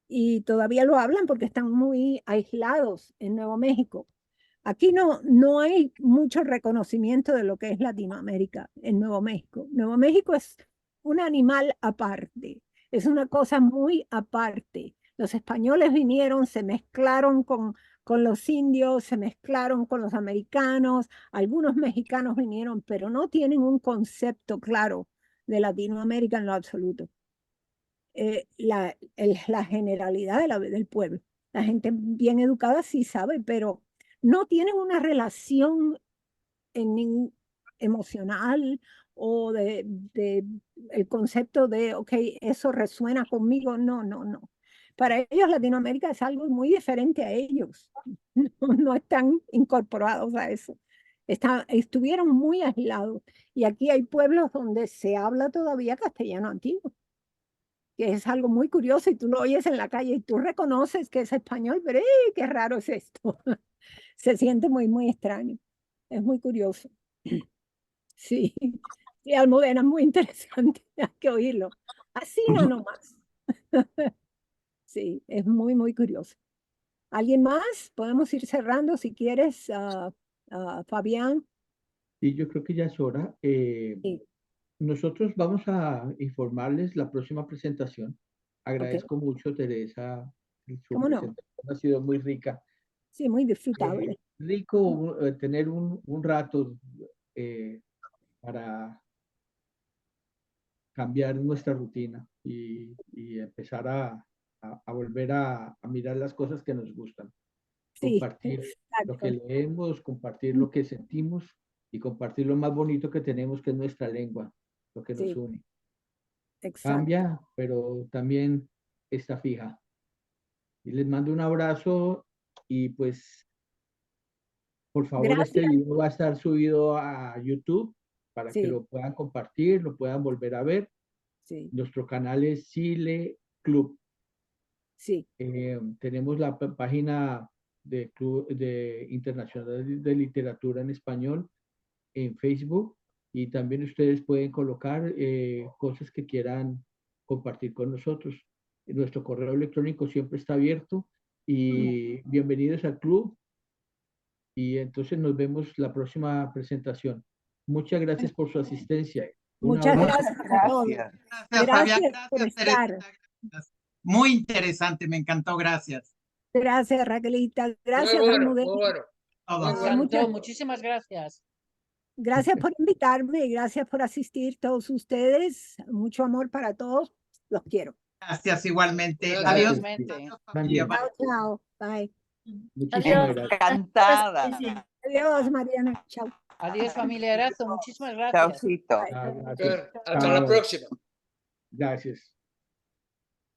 Y todavía lo hablan porque están muy aislados en Nuevo México. Aquí no hay mucho reconocimiento de lo que es Latinoamérica en Nuevo México. Nuevo México es un animal aparte, es una cosa muy aparte. Los españoles vinieron, se mezclaron con los indios, se mezclaron con los americanos, algunos mexicanos vinieron, pero no tienen un concepto claro de Latinoamérica en lo absoluto. La generalidad del pueblo. La gente bien educada sí sabe, pero no tienen una relación emocional o de el concepto de, ok, eso resuena conmigo. No. Para ellos Latinoamérica es algo muy diferente a ellos. No están incorporados a eso. Estuvieron muy aislados. Y aquí hay pueblos donde se habla todavía castellano antiguo, que es algo muy curioso, y tú lo oyes en la calle y tú reconoces que es español, pero qué raro es esto. Se siente muy, muy extraño. Es muy curioso. Sí, sí, Almudena, muy interesante. Hay que oírlo. Así no nomás. Sí, es muy, muy curioso. ¿Alguien más? Podemos ir cerrando si quieres, Fabián.
Y yo creo que ya es hora.
Sí,
Nosotros vamos a informarles la próxima presentación.
ok.
Agradezco mucho, Teresa, su
¿Cómo no?
presentación ha sido muy rica.
Sí, muy disfrutable.
Rico tener un rato para cambiar nuestra rutina y empezar a volver a mirar las cosas que nos gustan.
Sí,
Compartir lo que
exacto.
leemos, compartir lo que sentimos y compartir lo más bonito que tenemos, que es nuestra lengua, lo que nos
Sí,
une.
exacto.
Cambia, pero también está fija. Y les mando un abrazo y pues, por favor, este
Gracias.
video va a estar subido a YouTube para que
Sí,
lo puedan compartir, lo puedan volver a ver.
sí,
Nuestro canal es Chile Club.
sí.
Tenemos la página de Club de Internacional de Literatura en Español en Facebook, y también ustedes pueden colocar cosas que quieran compartir con nosotros. Nuestro correo electrónico siempre está abierto y bienvenidos al club, y entonces nos vemos la próxima presentación. Muchas gracias por su asistencia. Un
Muchas
abrazo.
gracias a todos.
Gracias.
Gracias, Fabián.
Gracias por
Gracias, Teresa.
estar.
Gracias. Muy interesante, me encantó. Gracias.
Gracias, Raquelita.
Muy
Gracias,
bueno,
Almudena.
muy bueno.
Todos.
Muy
Me
bueno.
encantó, muchísimas gracias.
Gracias por invitarme y gracias por asistir todos ustedes. Mucho amor para todos. Los quiero.
Gracias igualmente.
Gracias.
Adiós.
Igualmente.
Adiós, familia.
También.
Bye.
Chao, chao. Bye.
Muchísimas
Adiós.
gracias.
Encantada.
Adiós, Mariana. Chao.
Adiós, familia Erazo. Muchísimas gracias.
Chaucito.
Bye.
Ah, gracias.
Bien, hasta la
Chao.
próxima.
Gracias.